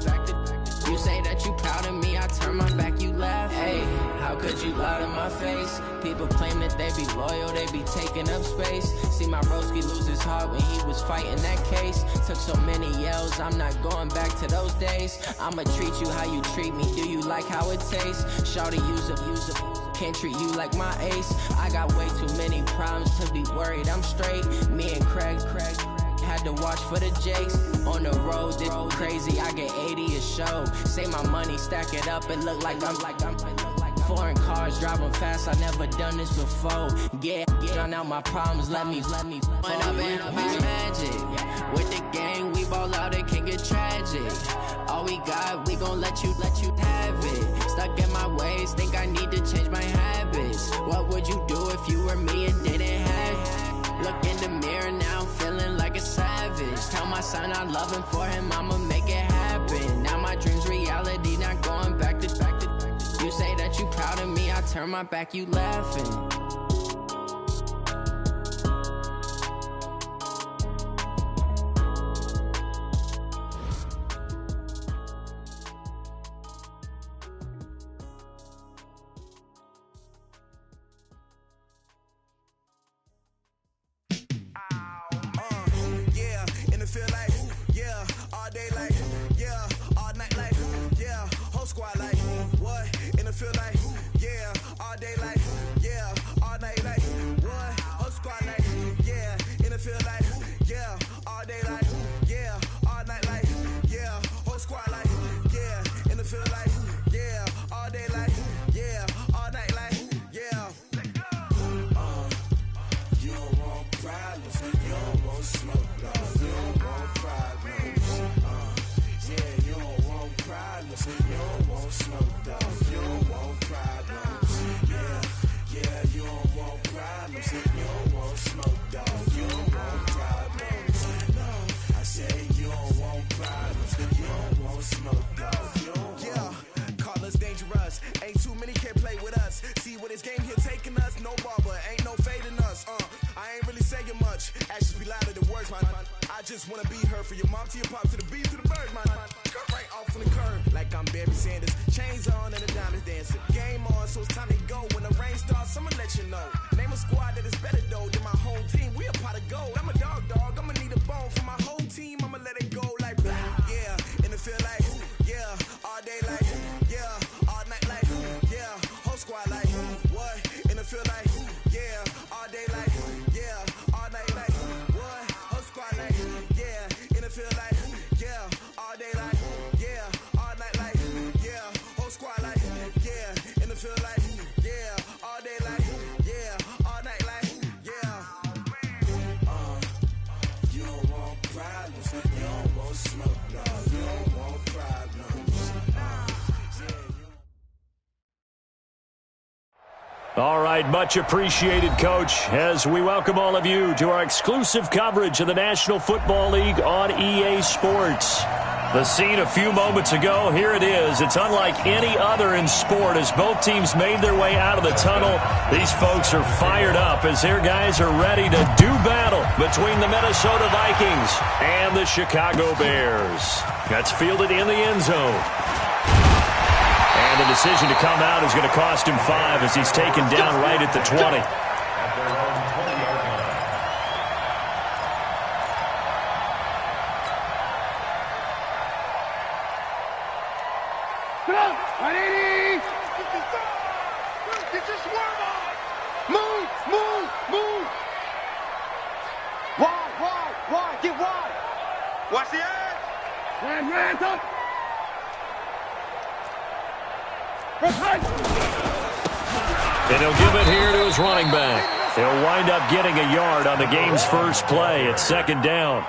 You say that you proud of me, I turn my back, you laugh. Hey, how could you lie to my face? People claim that they be loyal, they be taking up space. See my broski lose his heart when he was fighting that case. Took so many yells, I'm not going back to those days. I'ma treat you how you treat me, do you like how it tastes? Shawty, use it. Can't treat you like my ace. I got way too many problems to be worried, I'm straight. Me and Craig had to watch for the Jakes. On the road, this crazy, I get 80 a show. Say my money, stack it up, it look like I'm foreign cars, driving fast, I never done this before. Get drown out my problems, let me. When I've been up, it's magic. With the gang, we ball out, it can get tragic. All we got, we gon' let you have it. Stuck in my ways, think I need to change my habits. What would you do if you were me and didn't have it? Look in the mirror, now I'm feeling like a savage. Tell my son I love him, for him I'ma make it happen. Now my dream's reality, not going back to. You say that you proud of me, I turn my back, you laughing. it feel like, yeah, all day like, yeah, all night like, yeah, whole squad like, what? And it feel like, yeah, all day like, yeah, all night like, what? Whole squad like, yeah, and it feel like, yeah, all day like, yeah, all night like, yeah, whole squad like, yeah, and it feel like, yeah, all day like, yeah, all night like, yeah. You don't want problems, you don't want smoke, no. You don't want problems, yeah, you don't want problems, you don't want smoke, dog. You don't want problems, yeah, you don't want problems, you don't want smoke, dog. You don't want problems, no. I said you don't want problems, you don't want smoke, dog. You don't Yeah, call us dangerous. Ain't too many can play with us. See what this game here taking us. No barber, ain't no fading us. I ain't really saying much. Actions be louder than words, man. I just wanna be heard. For your mom to your pop to the beat to the bird, man. Cut right off on the curb like I'm Barry Sanders. Chains on and the diamonds dancing. Game on, so it's time to go. When the rain starts, I'ma let you know. Name a squad that is better though than my whole team. We a pot of gold. I'm a dog. I'ma need a bone for my whole team. I'ma let it go like yeah, and it feel like yeah, all day like yeah, all night like yeah, whole squad like what? And it feel like yeah, all day like yeah, all night like what? Whole squad like yeah, and it feel like yeah, all day like yeah, all night like yeah, whole squad like yeah, and it feel like yeah, all day like yeah, all night like yeah. You don't want problems, you don't want smoke, no. You don't want problems, All right, much appreciated, Coach, as we welcome all of you to our exclusive coverage of the National Football League on EA Sports. The scene a few moments ago, here it is. It's unlike any other in sport as both teams made their way out of the tunnel. These folks are fired up as their guys are ready to do battle between the Minnesota Vikings and the Chicago Bears. That's fielded in the end zone. And the decision to come out is going to cost him 5 as he's taken down right at the 20. Get up! 180! Get your swerve on! Move! Wide! Get wide! Watch the edge! Ran, up! And he'll give it here to his running back. He'll wind up getting a yard on the game's first play. It's second down.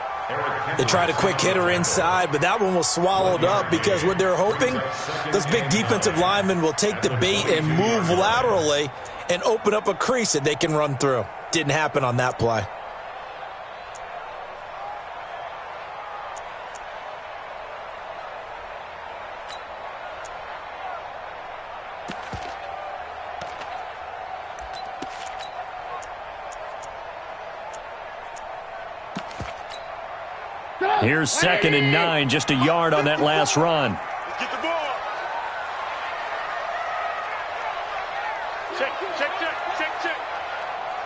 They tried a quick hitter inside, but that one was swallowed up because what they're hoping, those big defensive linemen will take the bait and move laterally and open up a crease that they can run through. Didn't happen on that play. Here's 2nd and 9, just a yard on that last run. Get the ball! Check!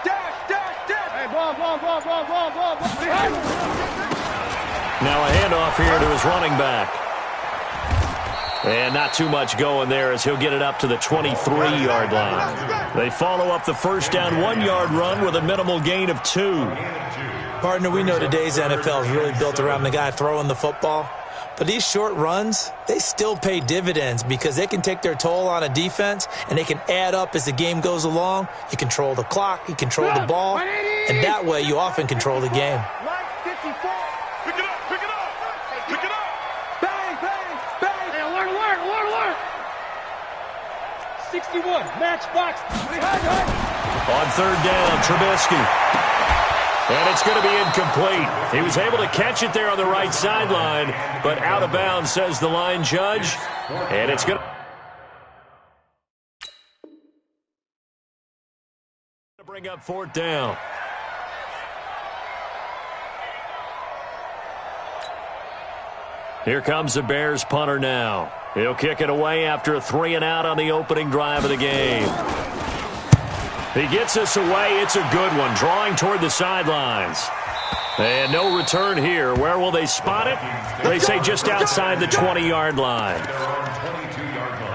Dash! Hey, ball! Now a handoff here to his running back. And not too much going there as he'll get it up to the 23-yard line. They follow up the first down 1-yard run with a minimal gain of 2. Partner, we know today's NFL is really built around the guy throwing the football. But these short runs, they still pay dividends because they can take their toll on a defense and they can add up as the game goes along. You control the clock, you control the ball, and that way you often control the game. Pick it up! Bang! Hey, alert! 61, matchbox. On third down, Trubisky. And it's going to be incomplete. He was able to catch it there on the right sideline, but out of bounds, says the line judge. And it's going to bring up 4th down. Here comes the Bears punter now. He'll kick it away after a 3-and-out on the opening drive of the game. He gets us away. It's a good one, drawing toward the sidelines. And no return here. Where will they spot it? They say just outside the 20-yard line. Their own 22-yard line.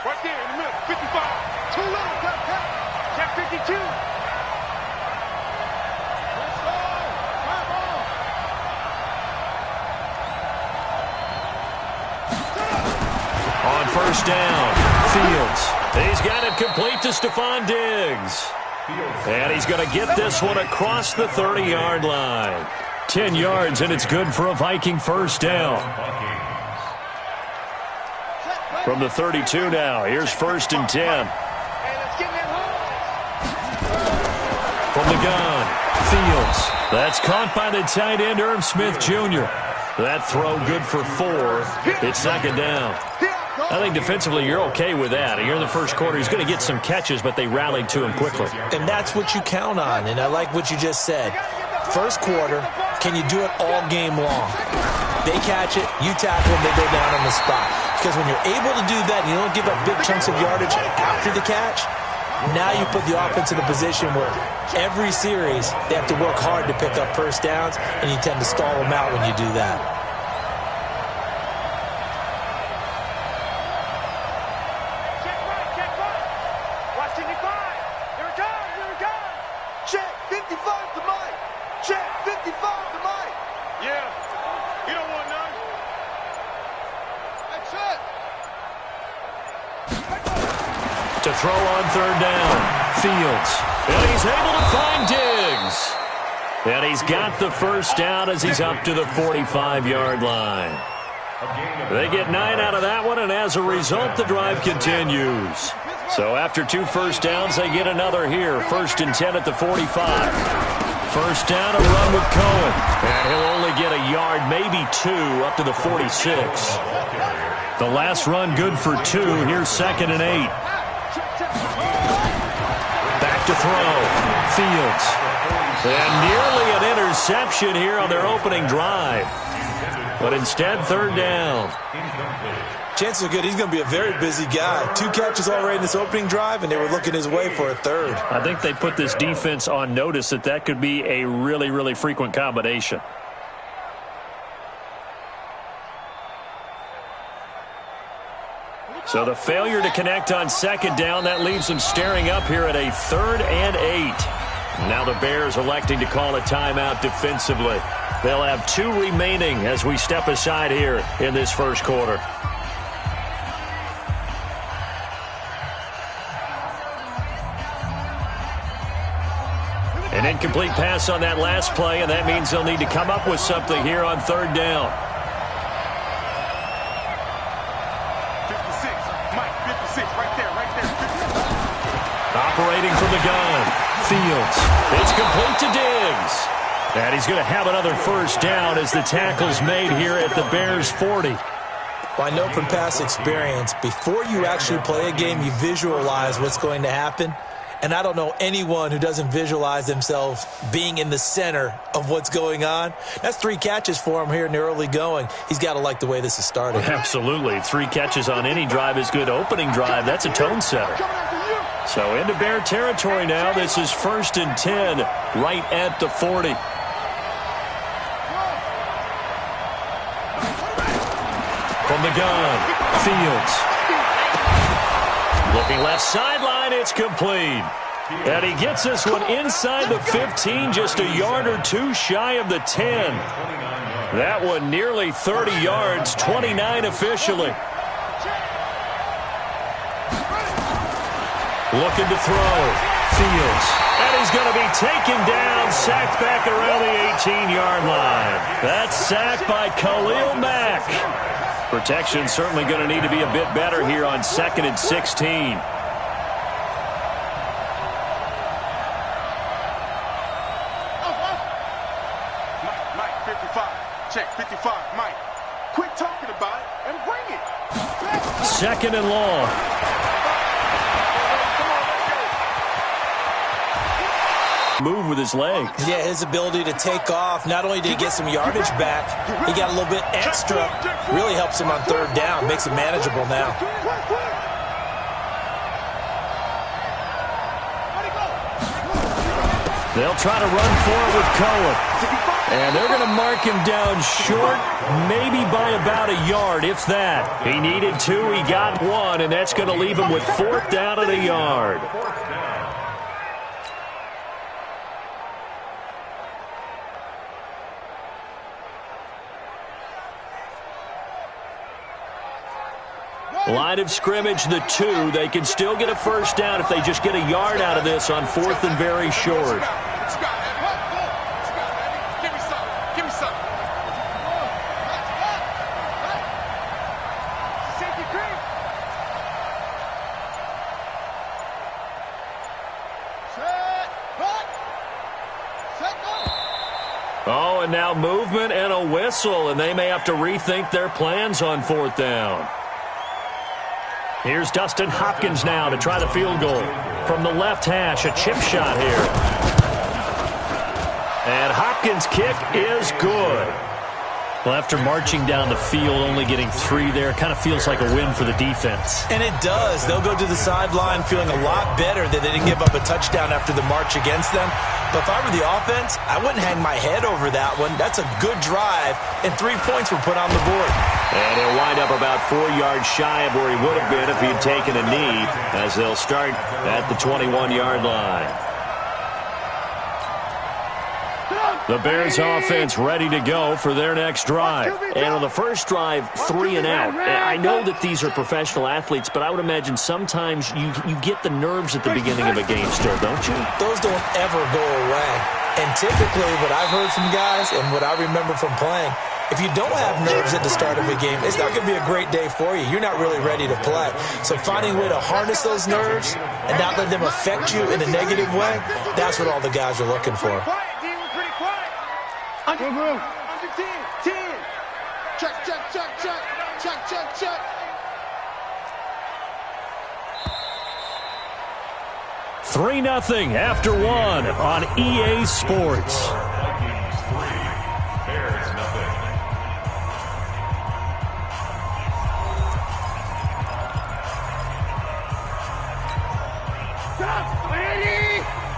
Right there in the middle, 55. Too low, check 52. On first down, Fields. He's got it complete to Stephon Diggs. And he's going to get this one across the 30-yard line. 10 yards, and it's good for a Viking first down. From the 32 now, here's 1st and 10. From the gun, Fields. That's caught by the tight end, Irv Smith Jr. That throw good for 4. It's 2nd down. I think defensively you're okay with that. Here in the first quarter, he's going to get some catches, but they rallied to him quickly. And that's what you count on, and I like what you just said. First quarter, can you do it all game long? They catch it, you tackle them, they go down on the spot. Because when you're able to do that and you don't give up big chunks of yardage after the catch, now you put the offense in a position where every series they have to work hard to pick up first downs, and you tend to stall them out when you do that. Check right. Watch 55. Here it comes. Check 55 to Mike. Check 55 to Mike. Yeah, you don't want none. That's it. To throw on 3rd down, Fields. And he's able to find Diggs. And he's got the first down as he's up to the 45-yard line. They get 9 out of that one, and as a result, the drive continues. So after 2 first downs, they get another here. 1st and 10 at the 45. First down, a run with Cohen. And he'll only get a yard, maybe 2, up to the 46. The last run good for 2. Here's 2nd and 8. Back to throw. Fields. And nearly an interception here on their opening drive. But instead, 3rd down. Chances are good he's going to be a very busy guy. 2 catches already in this opening drive, and they were looking his way for a 3rd. I think they put this defense on notice that could be a really, really frequent combination. So the failure to connect on 2nd down, that leaves them staring up here at a 3rd and 8. Now the Bears electing to call a timeout defensively. They'll have 2 remaining as we step aside here in this first quarter. An incomplete pass on that last play, and that means they'll need to come up with something here on 3rd down. 56, Mike, 56, right there. Operating from the gun, Fields. It's complete to Diggs. And he's going to have another first down as the tackle's made here at the Bears' 40. Well, I know from past experience, before you actually play a game, you visualize what's going to happen. And I don't know anyone who doesn't visualize themselves being in the center of what's going on. That's 3 catches for him here in the early going. He's got to like the way this is starting. Absolutely. 3 catches on any drive is good. Opening drive, that's a tone setter. So into Bear territory now. This is 1st and 10 right at the 40. From the gun, Fields. Looking left sideline, it's complete. And he gets this one inside the 15, just a yard or 2 shy of the 10. That one nearly 30 yards, 29 officially. Looking to throw, Fields. And he's going to be taken down, sacked back around the 18-yard line. That's sacked by Khalil Mack. Protection certainly going to need to be a bit better here on 2nd and 16. Mike, 55. Check 55, Mike. Quit talking about it and bring it. 2nd and long. move with his legs. Yeah, his ability to take off, not only did he get some yardage back, he got a little bit extra. Really helps him on third down, makes it manageable now. They'll try to run for it with Cohen. And they're going to mark him down short, maybe by about a yard, if that. He needed 2, he got 1, and that's going to leave him with 4th down and a yard. Line of scrimmage, the 2. They can still get a first down if they just get a yard out of this on 4th and very short. Oh, and now movement and a whistle, and they may have to rethink their plans on 4th down. Here's Dustin Hopkins now to try the field goal. From the left hash, a chip shot here. And Hopkins' kick is good. Well, after marching down the field, only getting 3 there, kind of feels like a win for the defense. And it does. They'll go to the sideline feeling a lot better that they didn't give up a touchdown after the march against them. But if I were the offense, I wouldn't hang my head over that one. That's a good drive, and 3 points were put on the board. And he'll wind up about 4 yards shy of where he would have been if he had taken a knee, as they'll start at the 21-yard line. The Bears offense ready to go for their next drive. And on the first drive, 3 and out. I know that these are professional athletes, but I would imagine sometimes you get the nerves at the beginning of a game still, don't you? Those don't ever go away. And typically what I've heard from guys and what I remember from playing, if you don't have nerves at the start of a game, it's not going to be a great day for you. You're not really ready to play. So finding a way to harness those nerves and not let them affect you in a negative way, that's what all the guys are looking for. Under 10, 10. Check, check, check, check, check, check, check. Three 3-0 after 1 on EA Sports.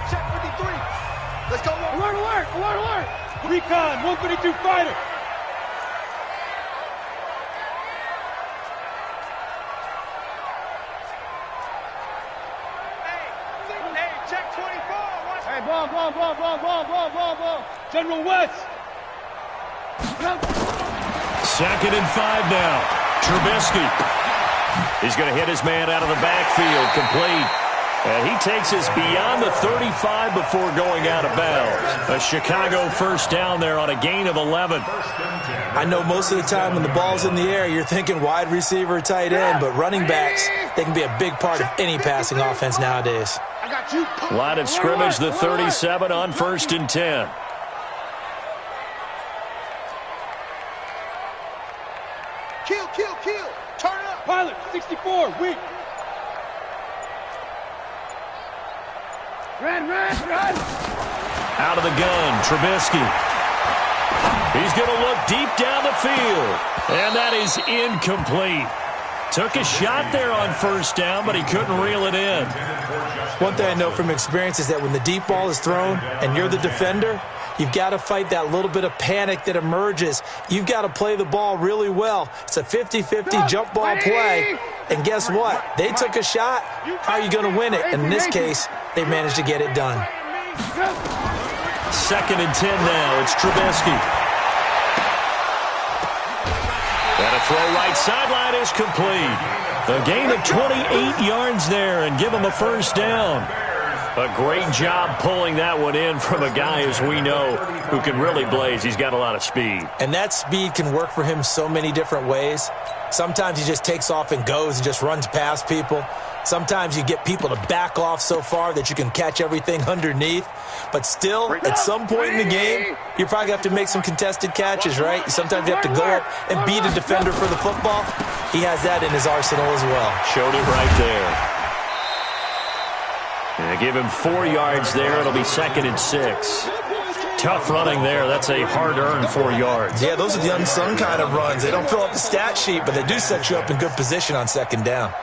Check 53. Let's go. Alert, alert, alert, alert. Recon, 152 fighter. Hey, check 24. Hey, ball. General West. 2nd and 5 now. Trubisky. He's going to hit his man out of the backfield, complete. And he takes us beyond the 35 before going out of bounds. A Chicago first down there on a gain of 11. I know most of the time when the ball's in the air, you're thinking wide receiver, tight end, but running backs, they can be a big part of any passing offense nowadays. Line of scrimmage, the 37 on 1st and 10. Kill. Turn it up. Pilot, 64, weak. Run. Out of the gun, Trubisky. He's going to look deep down the field. And that is incomplete. Took a shot there on 1st down, but he couldn't reel it in. One thing I know from experience is that when the deep ball is thrown and you're the defender, you've got to fight that little bit of panic that emerges. You've got to play the ball really well. It's a 50-50 jump ball play. And guess what? They took a shot. How are you going to win it? And in this case, they managed to get it done. 2nd and 10 now. It's Trubisky. And a throw right sideline is complete. A gain of 28 yards there and give him a first down. A great job pulling that one in from a guy, as we know, who can really blaze. He's got a lot of speed. And that speed can work for him so many different ways. Sometimes he just takes off and goes and just runs past people. Sometimes you get people to back off so far that you can catch everything underneath. But still, at some point in the game, you're probably going to have to make some contested catches, right? Sometimes you have to go up and beat a defender for the football. He has that in his arsenal as well. Showed it right there. And give him 4 yards there. It'll be 2nd and 6. Tough running there. That's a hard-earned 4 yards. Yeah, those are the unsung kind of runs. They don't fill up the stat sheet, but they do set you up in good position on 2nd down.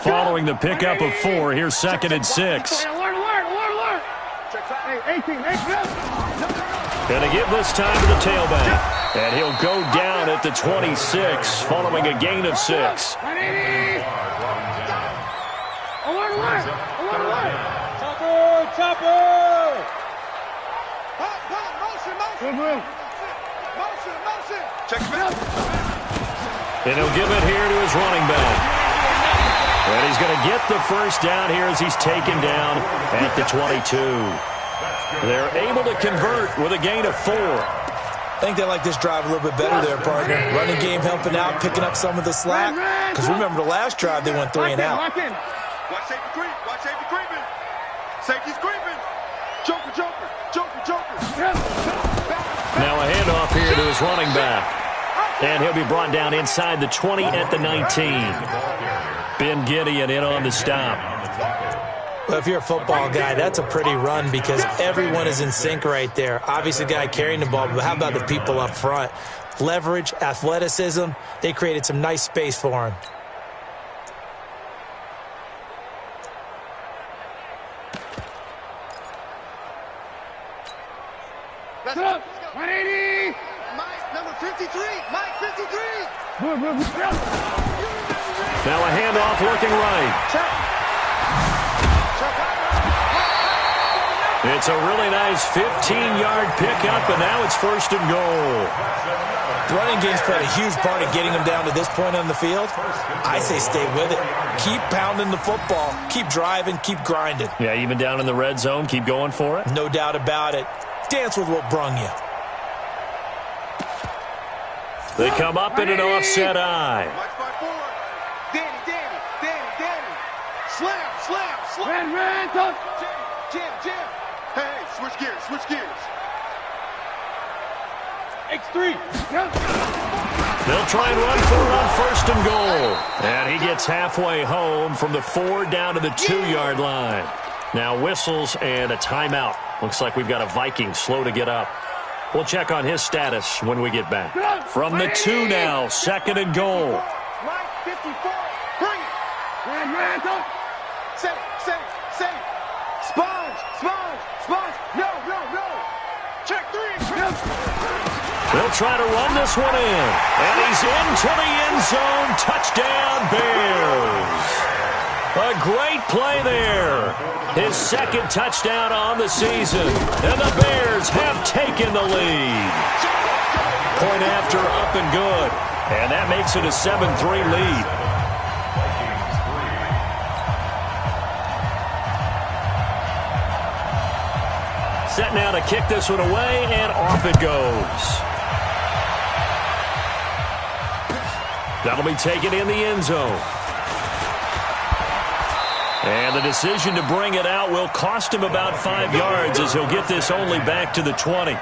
Following the pickup of 4, here's 2nd and 6. Going to give this time to the tailback. And he'll go down at the 26, following a gain of 6. And he'll give it here to his running back. And he's going to get the first down here as he's taken down at the 22. They're able to convert with a gain of 4. I think they like this drive a little bit better there, partner. Running game helping out, picking up some of the slack. Because remember the last drive, they went 3 and out. Watch safety creep. Watch safety creeping. Safety's creeping. Joker, joker, joker, joker. Now a handoff here to his running back. And he'll be brought down inside the 20 at the 19. Ben Gideon in on the stop. Well, if you're a football guy, that's a pretty run because everyone is in sync right there. Obviously, the guy carrying the ball, but how about the people up front? Leverage, athleticism, they created some nice space for him. Let's go. 180. Mike, number 53. Mike, 53. Now a handoff looking right. It's a really nice 15-yard pickup, and now it's 1st and goal. The running game's played a huge part of getting them down to this point on the field. I say stay with it. Keep pounding the football. Keep driving. Keep grinding. Yeah, even down in the red zone, keep going for it. No doubt about it. Dance with what brung you. They come up in an offset eye. Danny. Slam. Ran. Jam. Hey, switch gears. X3. They'll try and run for it on 1st and goal. And he gets halfway home from the 4 down to the 2-yard line. Now whistles and a timeout. Looks like we've got a Viking slow to get up. We'll check on his status when we get back. From the 2 now, 2nd and goal. Mike, 54. Bring it. Ran. Safe. Sponge. No. Check 3. They'll try to run this one in. And he's into the end zone. Touchdown, Bears. A great play there. His 2nd touchdown on the season. And the Bears have taken the lead. Point after, up and good. And that makes it a 7-3 lead. Set now to kick this one away, and off it goes. That'll be taken in the end zone. And the decision to bring it out will cost him about 5 yards as he'll get this only back to the 20.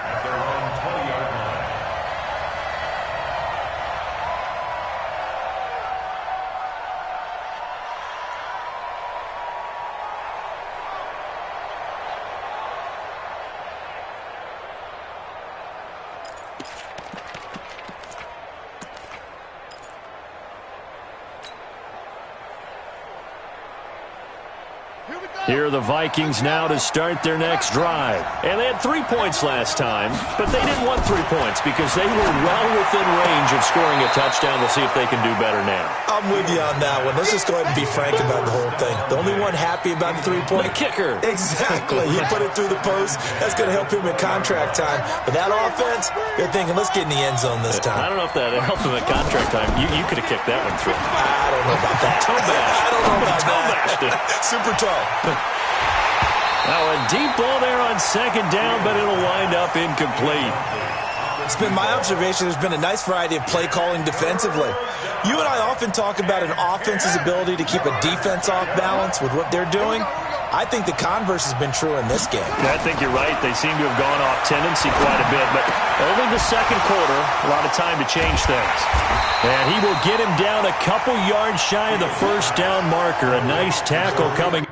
Here are the Vikings now to start their next drive. And they had 3 points last time, but they didn't want 3 points because they were well within range of scoring a touchdown. We'll see if they can do better now. I'm with you on that one. Let's just go ahead and be frank about the whole thing. The only one happy about the 3-point? The kicker. Exactly. He put it through the post. That's going to help him in contract time. But that offense, they're thinking, let's get in the end zone this time. I don't know if that helped him at contract time. You could have kicked that one through. I don't know about that. Toe bash. I don't know about Toe bashed it. Super toe. Now a deep ball there on 2nd down, but it'll wind up incomplete. It's been my observation there's been a nice variety of play calling defensively. You and I often talk about an offense's ability to keep a defense off balance with what they're doing. I think the converse has been true in this game. I think you're right. They seem to have gone off tendency quite a bit, but only the second quarter, a lot of time to change things. And he will get him down a couple yards shy of the first down marker. A nice tackle coming.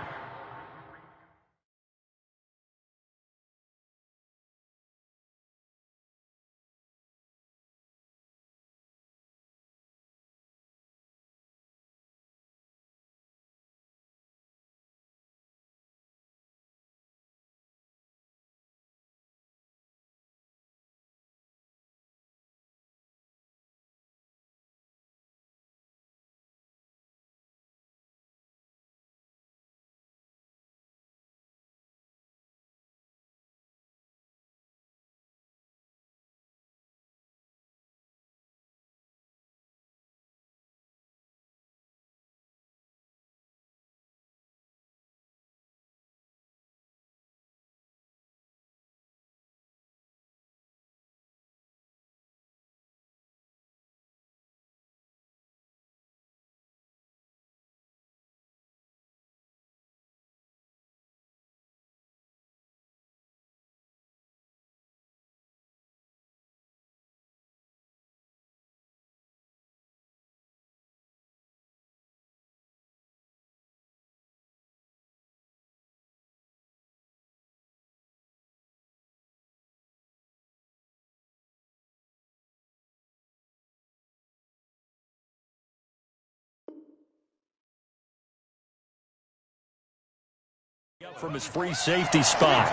From his free safety spot.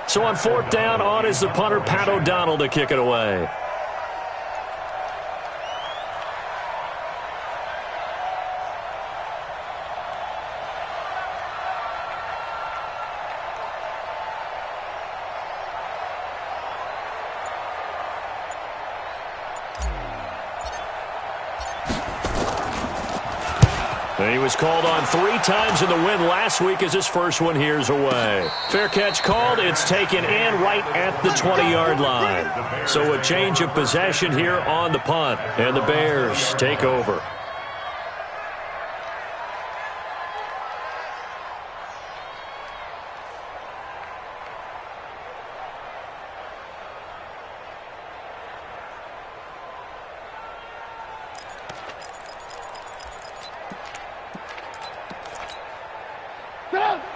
So on fourth down, on is the punter, Pat O'Donnell, to kick it away. He was called on 3 times in the win last week as his first one here's away. Fair catch called. It's taken in right at the 20-yard line. So a change of possession here on the punt. And the Bears take over.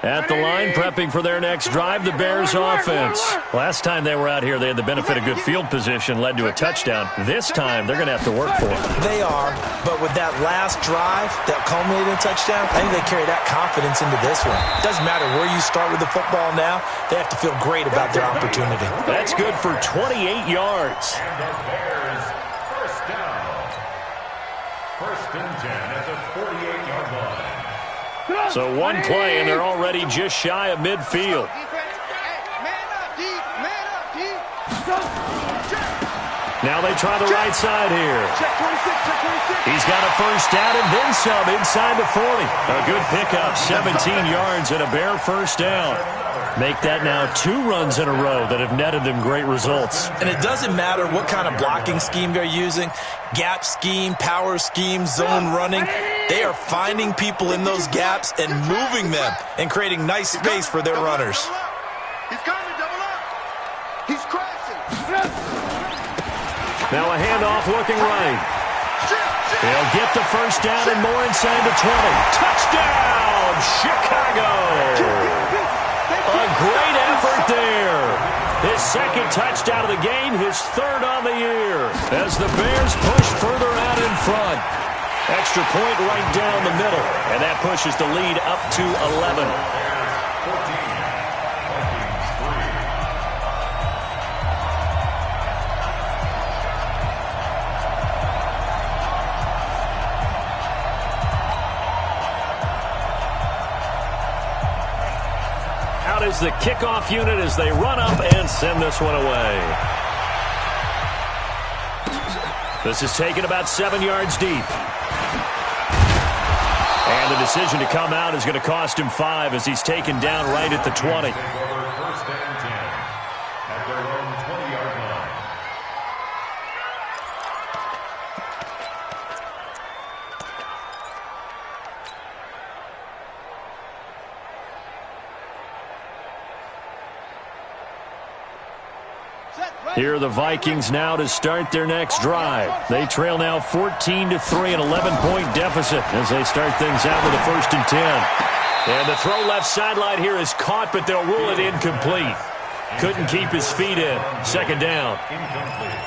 At the line, prepping for their next drive, the Bears offense. Last time they were out here, they had the benefit of good field position, led to a touchdown. This time, they're going to have to work for it. They are, but with that last drive that culminated in a touchdown, I think they carry that confidence into this one. It doesn't matter where you start with the football now, they have to feel great about their opportunity. That's good for 28 yards. And the Bears, first down. First and 10 at the 48-yard line. So one play, and they're already just shy of midfield. Now they try the right side here. He's got a first down and then some inside the 40. A good pickup, 17 yards and a Bear first down. Make that now 2 runs in a row that have netted them great results. And it doesn't matter what kind of blocking scheme they're using, gap scheme, power scheme, zone running. They are finding people in those gaps and moving them and creating nice space for their runners. He's coming, double up. He's crashing. Now a handoff looking right. They'll get the first down and more inside the 20. Touchdown, Chicago! A great effort there. His second touchdown of the game, his third on the year. As the Bears push further out in front. Extra point right down the middle. And that pushes the lead up to 11. Is the kickoff unit as they run up and send this one away. This is taken about 7 yards deep. And the decision to come out is going to cost him 5 as he's taken down right at the 20. First and 10 at their own 20-yard line. Here are the Vikings now to start their next drive. They trail now 14-3, an 11-point deficit as they start things out with a 1st and 10. And the throw left sideline here is caught, but they'll rule it incomplete. Couldn't keep his feet in. 2nd down.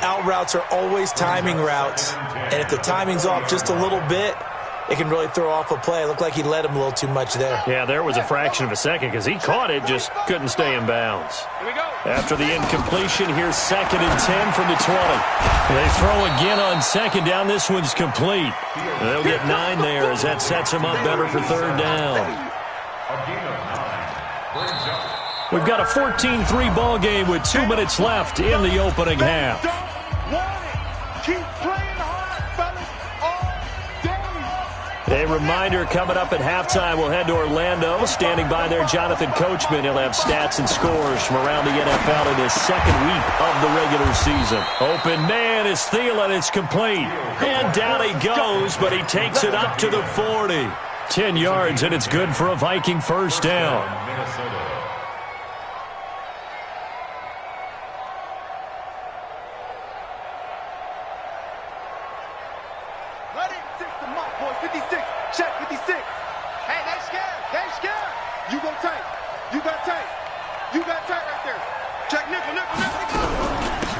Out routes are always timing routes, and if the timing's off just a little bit, it can really throw off a play. It looked like he led him a little too much there. Yeah, there was a fraction of a second because he caught it, just couldn't stay in bounds. After the incompletion, here's 2nd and 10 from the 20. They throw again on 2nd down. This one's complete. They'll get 9 there as that sets them up better for 3rd down. We've got a 14-3 ball game with 2 minutes left in the opening half. Keep playing hard, fellas, all day. A reminder, coming up at halftime, we'll head to Orlando. Standing by there, Jonathan Coachman. He'll have stats and scores from around the NFL in his 2nd week of the regular season. Open man is Thielen. It's complete. And down he goes, but he takes it up to the 40. 10 yards, and it's good for a Viking 1st down.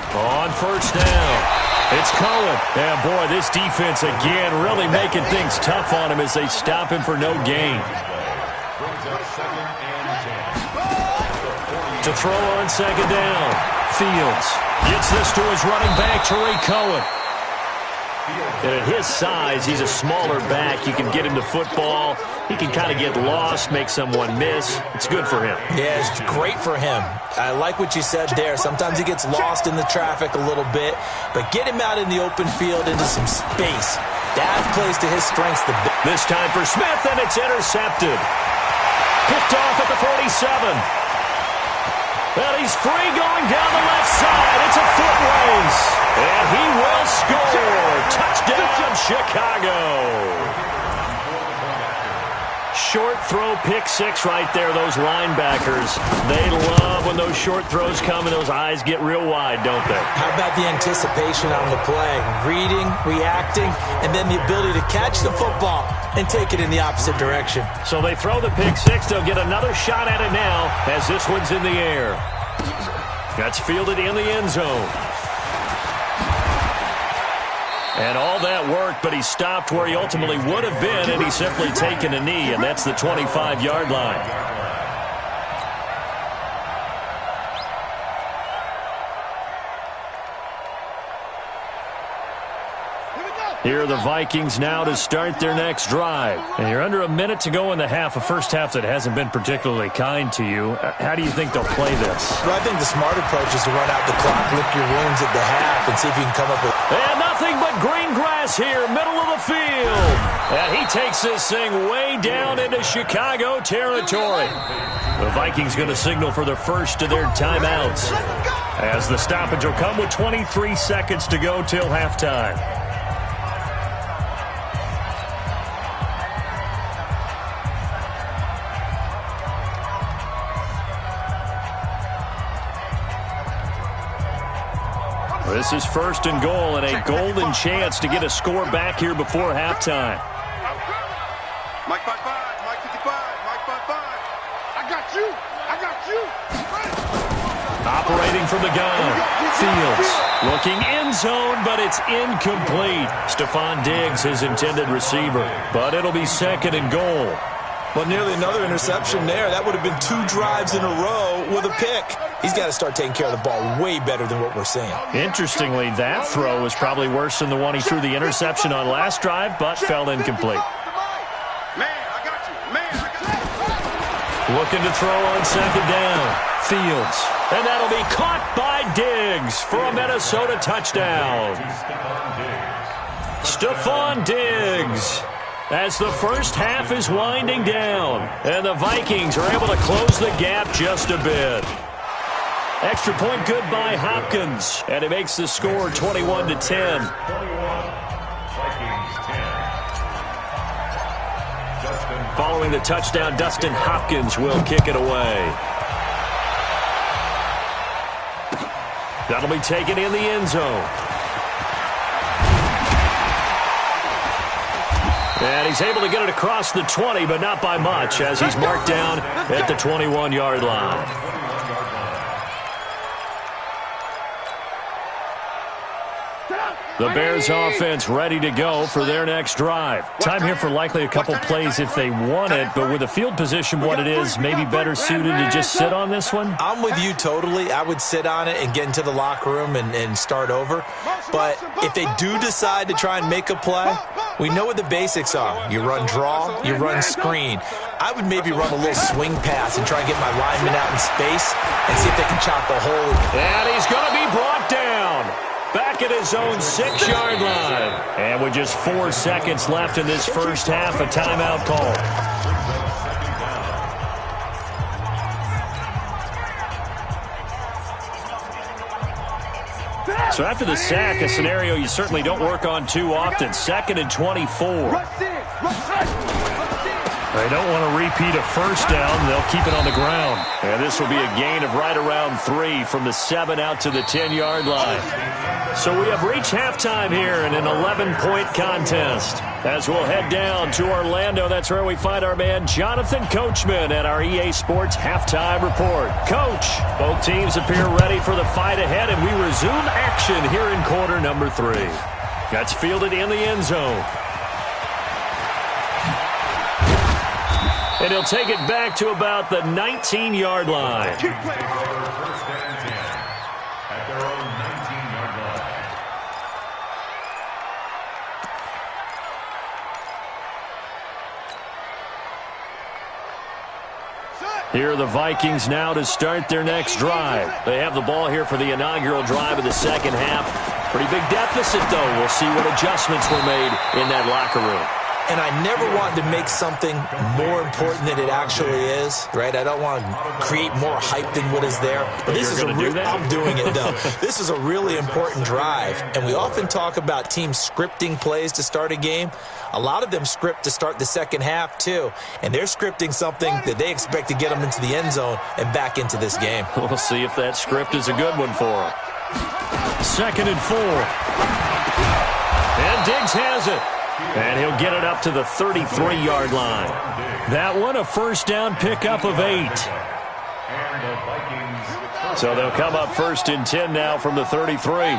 On 1st down, it's Cohen. And boy, this defense again really making things tough on him as they stop him for no gain. To throw on 2nd down, Fields gets this to his running back, Tariq Cohen. And at his size, he's a smaller back. You can get him to football. He can kind of get lost, make someone miss. It's good for him. Yeah, it's great for him. I like what you said there. Sometimes he gets lost in the traffic a little bit, but get him out in the open field into some space. That plays to his strengths. This time for Smith, and it's intercepted. Picked off at the 47. Well, he's free going down the left side. It's a foot race. And he will score. Touchdown, Chicago. Short throw, pick 6 right there. Those linebackers, they love when those short throws come and those eyes get real wide, don't they? How about the anticipation on the play? Reading, reacting, and then the ability to catch the football and take it in the opposite direction. So they throw the pick 6. They'll get another shot at it now as this one's in the air. That's fielded in the end zone. And all that worked, but he stopped where he ultimately would have been, and he's simply taken a knee, and that's the 25-yard line. Here are the Vikings now to start their next drive. And you're under a minute to go in the half, a first half that hasn't been particularly kind to you. How do you think they'll play this? Well, I think the smart approach is to run out the clock, lick your wounds at the half, and see if you can come up with... And nothing but green grass here, middle of the field. And he takes this thing way down into Chicago territory. The Vikings going to signal for the first of their timeouts, as the stoppage will come with 23 seconds to go till halftime. This is 1st and goal, and a golden chance to get a score back here before halftime. Mike 5-5, Mike 55, Mike 5-5. I got you. I got you. Operating from the gun, Fields looking end zone, but it's incomplete. Stephon Diggs, his intended receiver, but it'll be 2nd and goal. Well, nearly another interception there. That would have been 2 drives in a row with a pick. He's got to start taking care of the ball way better than what we're seeing. Interestingly, that throw was probably worse than the one he threw the interception on last drive, but fell incomplete. Looking to throw on 2nd down. Fields. And that'll be caught by Diggs for a Minnesota touchdown. Stephon Diggs. As the first half is winding down, and the Vikings are able to close the gap just a bit. Extra point good by Hopkins, and it makes the score 21-10. Following the touchdown, Dustin Hopkins will kick it away. That'll be taken in the end zone. And he's able to get it across the 20, but not by much, as he's marked down at the 21-yard line. The Bears offense ready to go for their next drive. Time here for likely a couple plays if they want it, but with the field position what it is, maybe better suited to just sit on this one? I'm with you totally. I would sit on it and get into the locker room and start over. But if they do decide to try and make a play, we know what the basics are. You run draw, you run screen. I would maybe run a little swing pass and try and get my lineman out in space and see if they can chop a hole. And he's going to be brought down. Back at his own 6-yard line. And with just 4 seconds left in this first half, a timeout call. So after the sack, a scenario you certainly don't work on too often. 2nd and 24. They don't want to repeat a first down. They'll keep it on the ground. And this will be a gain of right around 3 from the 7 out to the 10-yard line. So we have reached halftime here in an 11-point contest. As we'll head down to Orlando, that's where we find our man Jonathan Coachman at our EA Sports Halftime Report. Coach, both teams appear ready for the fight ahead, and we resume action here in quarter number 3. That's fielded in the end zone. And he'll take it back to about the 19-yard line. First and 10 at their own 19-yard line. Here are the Vikings now to start their next drive. They have the ball here for the inaugural drive of the second half. Pretty big deficit, though. We'll see what adjustments were made in that locker room. And I never want to make something more important than it actually is, right? I don't want to create more hype than what is there. But this is I'm doing it, though. This is a really important drive. And we often talk about teams scripting plays to start a game. A lot of them script to start the second half, too. And they're scripting something that they expect to get them into the end zone and back into this game. We'll see if that script is a good one for them. 2nd and 4. And Diggs has it. And he'll get it up to the 33-yard line. That one, a first down pickup of 8. So they'll come up 1st and 10 now from the 33.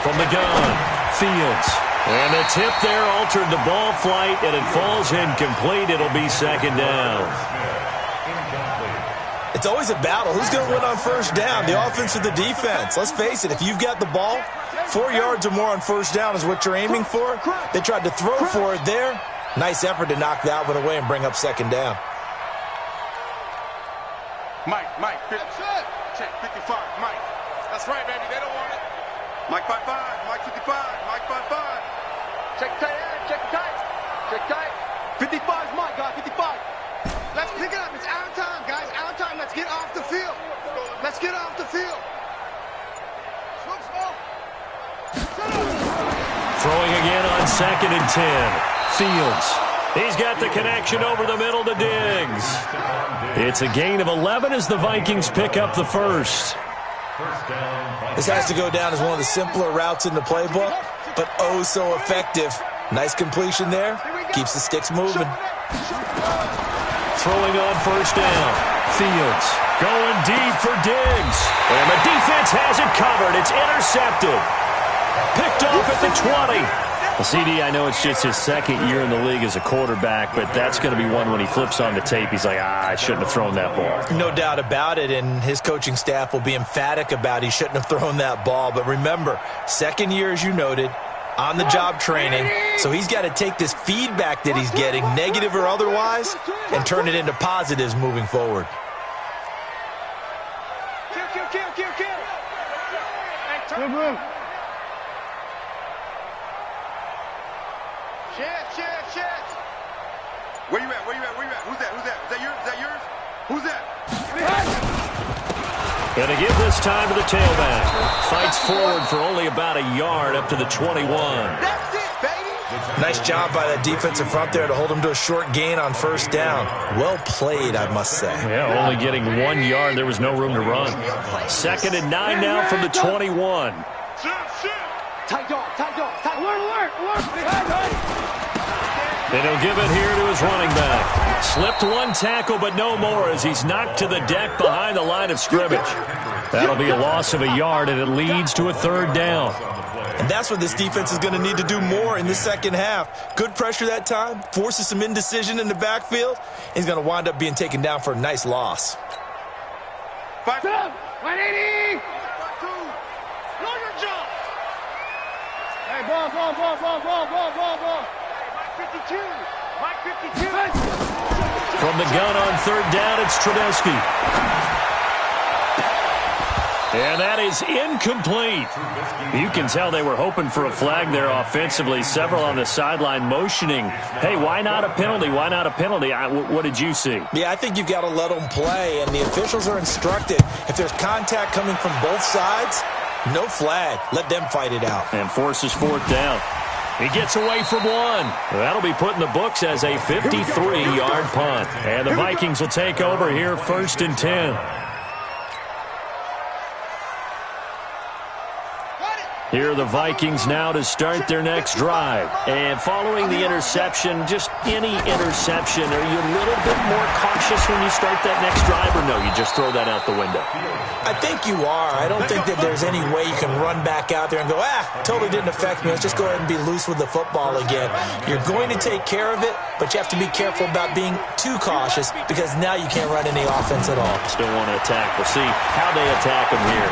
From the gun, Fields. And the tip there altered the ball flight, and it falls incomplete. It'll be 2nd down. It's always a battle. Who's going to win on first down, the offense or the defense? Let's face it, if you've got the ball, 4 yards or more on first down is what you're aiming for. They tried to throw for it there. Nice effort to knock that one away and bring up 2nd down. Mike, check 55, Mike. That's right, baby, they don't want it. Mike 55, Mike 55, Mike 55. Check tight end, check tight. 55 is Mike, guys, 55. Let's pick it up, it's our time, guys, our time. Let's get off the field. Let's get off the field. Throwing again on 2nd and 10. Fields. He's got the connection over the middle to Diggs. It's a gain of 11 as the Vikings pick up the first. This has to go down as one of the simpler routes in the playbook, but oh so effective. Nice completion there. Keeps the sticks moving. Throwing on first down. Fields going deep for Diggs. And the defense has it covered. It's intercepted. Picked off at the 20. Well, CD, I know it's just his 2nd year in the league as a quarterback, but that's going to be one when he flips on the tape, he's like, I shouldn't have thrown that ball. No doubt about it, and his coaching staff will be emphatic about he shouldn't have thrown that ball. But remember, 2nd year, as you noted, on-the-job training, so he's got to take this feedback that he's getting, negative or otherwise, and turn it into positives moving forward. Kill. Shit. Where you at? Who's that? Is that yours? Who's that? Gonna give this time to the tailback. Fights forward for only about a yard up to the 21. That's it, baby. Nice job by that defensive front there to hold him to a short gain on first down. Well played, I must say. Yeah, only getting 1 yard. There was no room to run. 2nd and 9 now from the 21. Tight dog, tight dog, tight. Alert, alert. And he'll give it here to his running back. Slipped one tackle, but no more as he's knocked to the deck behind the line of scrimmage. That'll be a loss of a yard, and it leads to a 3rd down. And that's what this defense is going to need to do more in the second half. Good pressure that time, forces some indecision in the backfield. He's going to wind up being taken down for a nice loss. 180. Longer jump. Hey, ball. Mike 52. Mike 52. From the gun on 3rd down, it's Trubisky. And that is incomplete. You can tell they were hoping for a flag there offensively. Several on the sideline motioning, hey, why not a penalty? Why not a penalty? What did you see? Yeah, I think you've got to let them play, and the officials are instructed. If there's contact coming from both sides, no flag. Let them fight it out. And forces 4th down. He gets away from one. That'll be put in the books as a 53-yard punt. And the Vikings will take over here 1st and 10. Here are the Vikings now to start their next drive. And following the interception, just any interception, are you a little bit more cautious when you start that next drive, or no, you just throw that out the window? I think you are. I don't think that there's any way you can run back out there and go, totally didn't affect me. Let's just go ahead and be loose with the football again. You're going to take care of it, but you have to be careful about being too cautious because now you can't run any offense at all. Still want to attack. We'll see how they attack him here.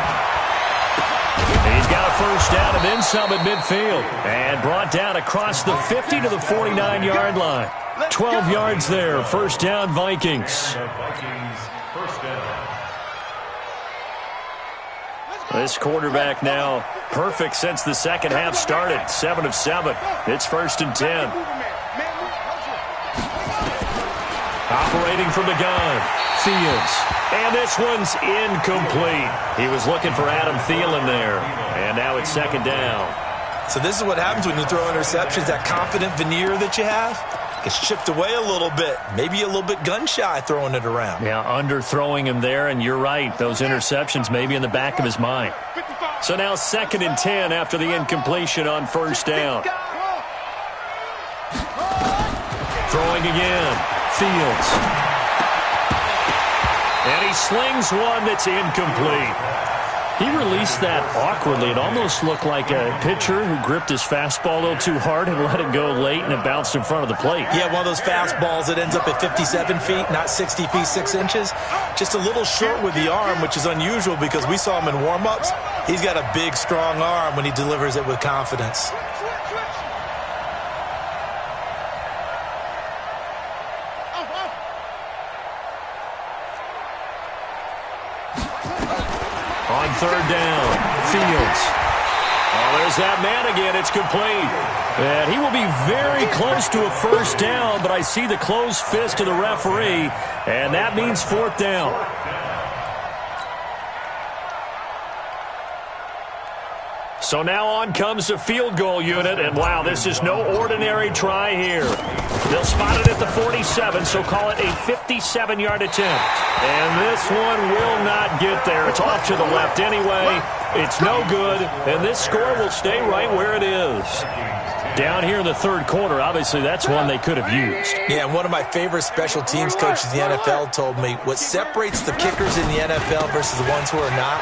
He's got a 1st down and then some at midfield. And brought down across the 50 to the 49-yard line. 12 yards there. 1st down, Vikings. This quarterback now perfect since the second half started. 7 of 7. It's 1st and 10. Operating from the gun. Fields. And this one's incomplete. He was looking for Adam Thielen there. And now it's 2nd down. So this is what happens when you throw interceptions. That confident veneer that you have gets chipped away a little bit. Maybe a little bit gun-shy throwing it around. Yeah, underthrowing him there, and you're right. Those interceptions may be in the back of his mind. So now 2nd and 10 after the incompletion on 1st down. Throwing again. Fields. And he slings one that's incomplete. He released that awkwardly. It almost looked like a pitcher who gripped his fastball a little too hard and let it go late, and it bounced in front of the plate. Yeah, one of those fastballs that ends up at 57 feet, not 60 feet, 6 inches. Just a little short with the arm, which is unusual because we saw him in warm-ups. He's got a big, strong arm when he delivers it with confidence. On 3rd down, Fields. Oh, there's that man again. It's complete. And he will be very close to a 1st down, but I see the closed fist of the referee, and that means 4th down. So now on comes the field goal unit, and wow, this is no ordinary try here. They'll spot it at the 47, so call it a 57-yard attempt. And this one will not get there. It's off to the left anyway. It's no good, and this score will stay right where it is. Down here in the 3rd quarter, obviously that's one they could have used. Yeah, and one of my favorite special teams coaches in the NFL told me what separates the kickers in the NFL versus the ones who are not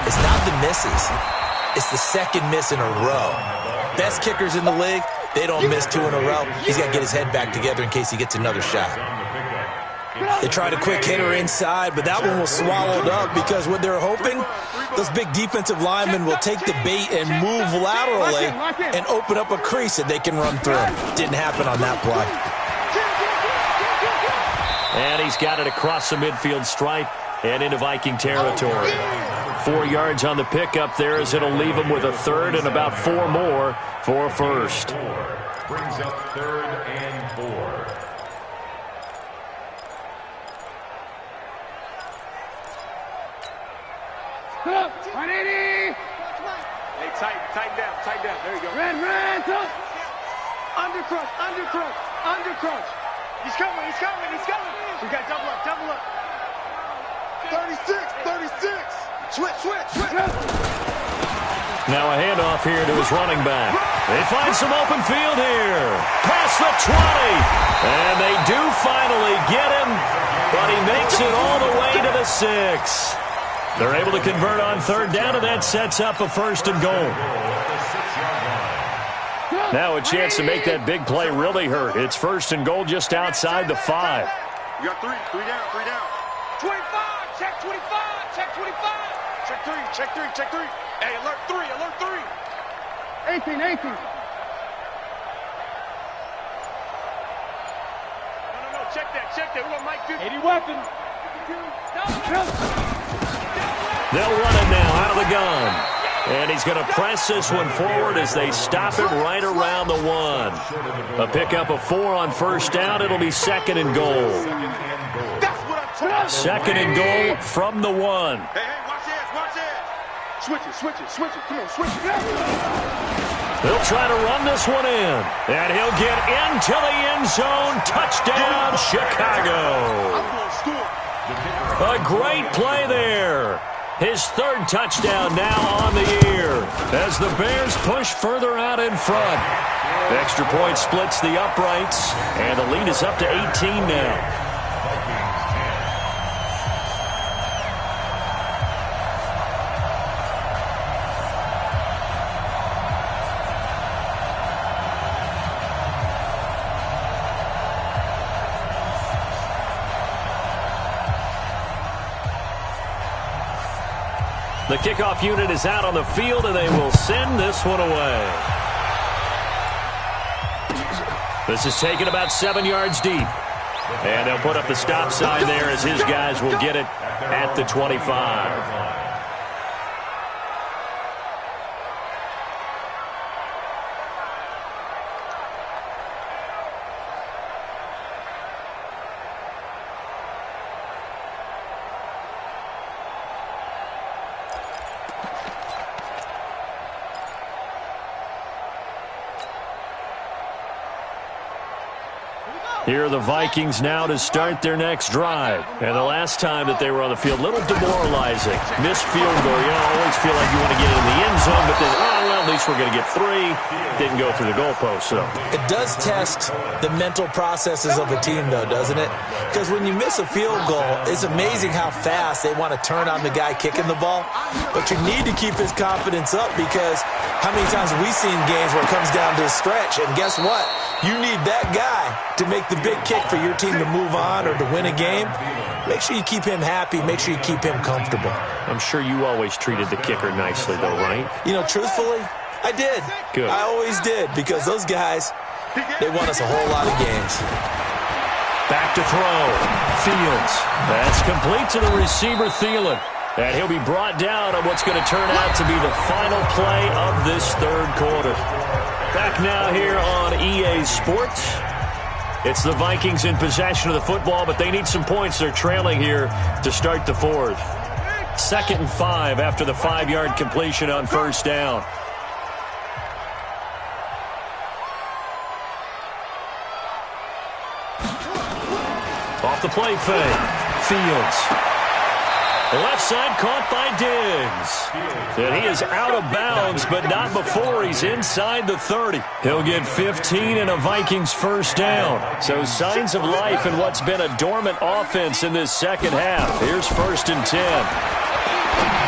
is not the misses. It's the 2nd miss in a row. Best kickers in the league, they don't miss 2 in a row. He's got to get his head back together in case he gets another shot. They tried a quick hitter inside, but that one was swallowed up because what they're hoping, those big defensive linemen will take the bait and move laterally and open up a crease that they can run through. Didn't happen on that play. And he's got it across the midfield stripe and into Viking territory. 4 yards on the pickup there as it'll leave him with a 3rd and about 4 more for a 1st. Brings up 3rd and 4. Put up, 180. Hey, tighten down. There you go. Red, top. Under crunch, under crunch, under crunch. He's coming, he's coming, he's coming. We got double up, double up. 36, 36. Switch, switch, switch. Now a handoff here to his running back. They find some open field here. Past the 20. And they do finally get him, but he makes it all the way to the 6. They're able to convert on third down, and that sets up a first and goal. Now a chance to make that big play really hurt. It's first and goal just outside the 5. You got 3 down, 3 down. 25, check 25, check 25. Check 3, check 3, check 3. Hey, alert 3, alert 3. 18, 18. No, check that, check that. We're going to Mike 50. 80 weapon. They'll run it now out of the gun. And he's going to press this one forward as they stop it right around the 1. A pickup of 4 on first down. It'll be second and goal. Second and goal from the 1. Hey, watch this, watch this. Switch it, switch it, switch it. Come on, switch it. They'll try to run this one in. And he'll get into the end zone. Touchdown, Chicago. A great play there. His third touchdown now on the year as the Bears push further out in front. Extra point splits the uprights, and the lead is up to 18 now. The kickoff unit is out on the field, and they will send this one away. This is taken about 7 yards deep. And they'll put up the stop sign there as his guys will get it at the 25. Here are the Vikings now to start their next drive. And the last time that they were on the field, a little demoralizing. Missed field goal. You always feel like you want to get in the end zone, but then, well, at least we're going to get 3. Didn't go through the goalpost, so. It does test the mental processes of a team, though, doesn't it? Because when you miss a field goal, it's amazing how fast they want to turn on the guy kicking the ball. But you need to keep his confidence up because how many times have we seen games where it comes down to a stretch? And guess what? You need that guy to make the big kick for your team to move on or to win a game. Make sure you keep him happy. Make sure you keep him comfortable. I'm sure you always treated the kicker nicely, though, right? You know, truthfully, I did. Good. I always did because those guys, they won us a whole lot of games. Back to throw. Fields. That's complete to the receiver, Thielen. And he'll be brought down on what's going to turn out to be the final play of this third quarter. Back now here on EA Sports. It's the Vikings in possession of the football, but they need some points. They're trailing here to start the fourth. 2nd and 5 after the 5-yard completion on first down. Off the play fake. Fields. The left side caught by Diggs. And he is out of bounds, but not before he's inside the 30. He'll get 15 and a Vikings first down. So signs of life in what's been a dormant offense in this second half. Here's 1st and 10.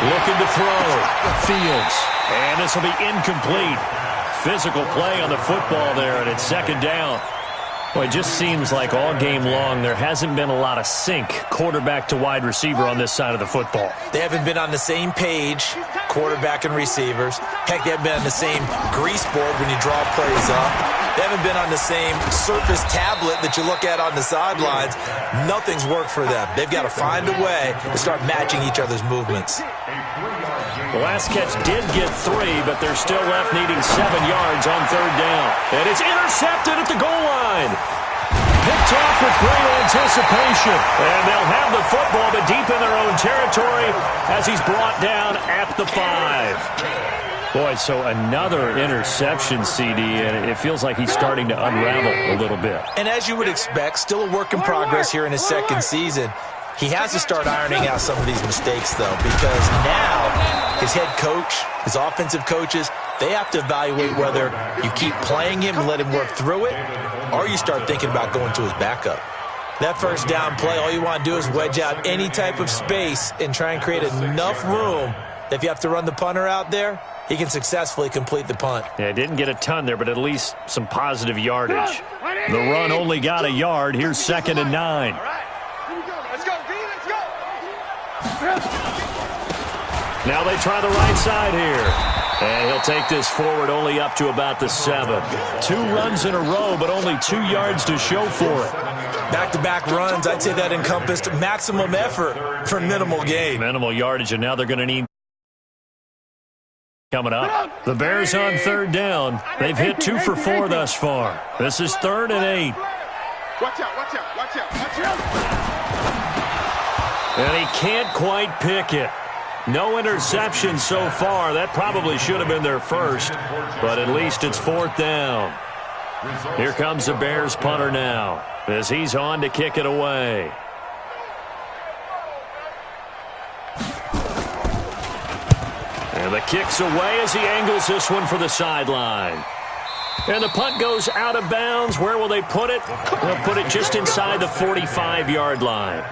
Looking to throw. Fields. And this will be incomplete. Physical play on the football there, and it's 2nd down. Well, it just seems like all game long there hasn't been a lot of sync quarterback to wide receiver on this side of the football. They haven't been on the same page, quarterback and receivers. Heck, they haven't been on the same grease board when you draw plays up. They haven't been on the same surface tablet that you look at on the sidelines. Nothing's worked for them. They've got to find a way to start matching each other's movements. The last catch did get 3, but they're still left needing 7 yards on third down. And it's intercepted at the goal line. Picked off with great anticipation. And they'll have the football, but deep in their own territory as he's brought down at the 5. Boy, so another interception, CD, and it feels like he's starting to unravel a little bit. And as you would expect, still a work in progress here in his second season. He has to start ironing out some of these mistakes, though, because now his head coach, his offensive coaches, they have to evaluate whether you keep playing him and let him work through it, or you start thinking about going to his backup. That first down play, all you want to do is wedge out any type of space and try and create enough room that if you have to run the punter out there, he can successfully complete the punt. Yeah, didn't get a ton there, but at least some positive yardage. The run only got a yard. Here's 2nd and 9. Let's go, D, let's go. Now they try the right side here. And he'll take this forward only up to about the 7. 2 runs in a row, but only 2 yards to show for it. Back-to-back runs, I'd say that encompassed maximum effort for minimal gain. Minimal yardage, and now they're going to need coming up. The Bears on 3rd down. They've hit 2 for 4 thus far. This is 3rd and 8. Watch out, watch out, watch out, watch out. And he can't quite pick it. No interception so far. That probably should have been their first, but at least it's 4th down. Here comes the Bears punter now as he's on to kick it away. And the kick's away as he angles this one for the sideline. And the punt goes out of bounds. Where will they put it? They'll put it just inside the 45-yard line.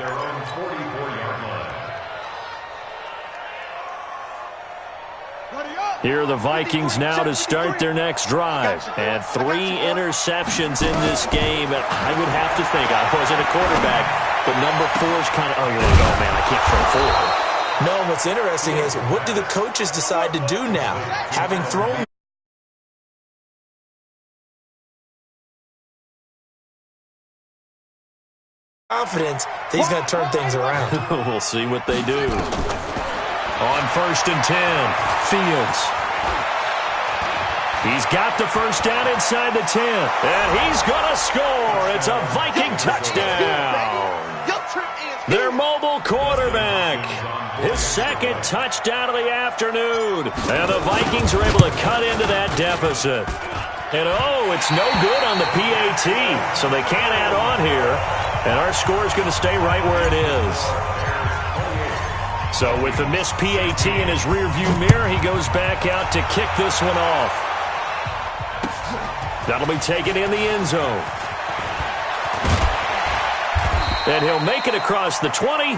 Here are the Vikings now to start their next drive. And 3 interceptions in this game. And I would have to think, I wasn't a quarterback, but number 4 is kind of, oh, you're like, oh, man, I can't throw 4. No, what's interesting is, what do the coaches decide to do now? Having thrown confidence that he's going to turn things around. We'll see what they do. On 1st and 10, Fields. He's got the first down inside the 10, and he's going to score. It's a Viking touchdown. Their mobile quarterback. His 2nd touchdown of the afternoon. And the Vikings are able to cut into that deficit. And, oh, it's no good on the PAT, so they can't add on here. And our score is going to stay right where it is. So with the missed PAT in his rearview mirror, he goes back out to kick this one off. That'll be taken in the end zone. And he'll make it across the 20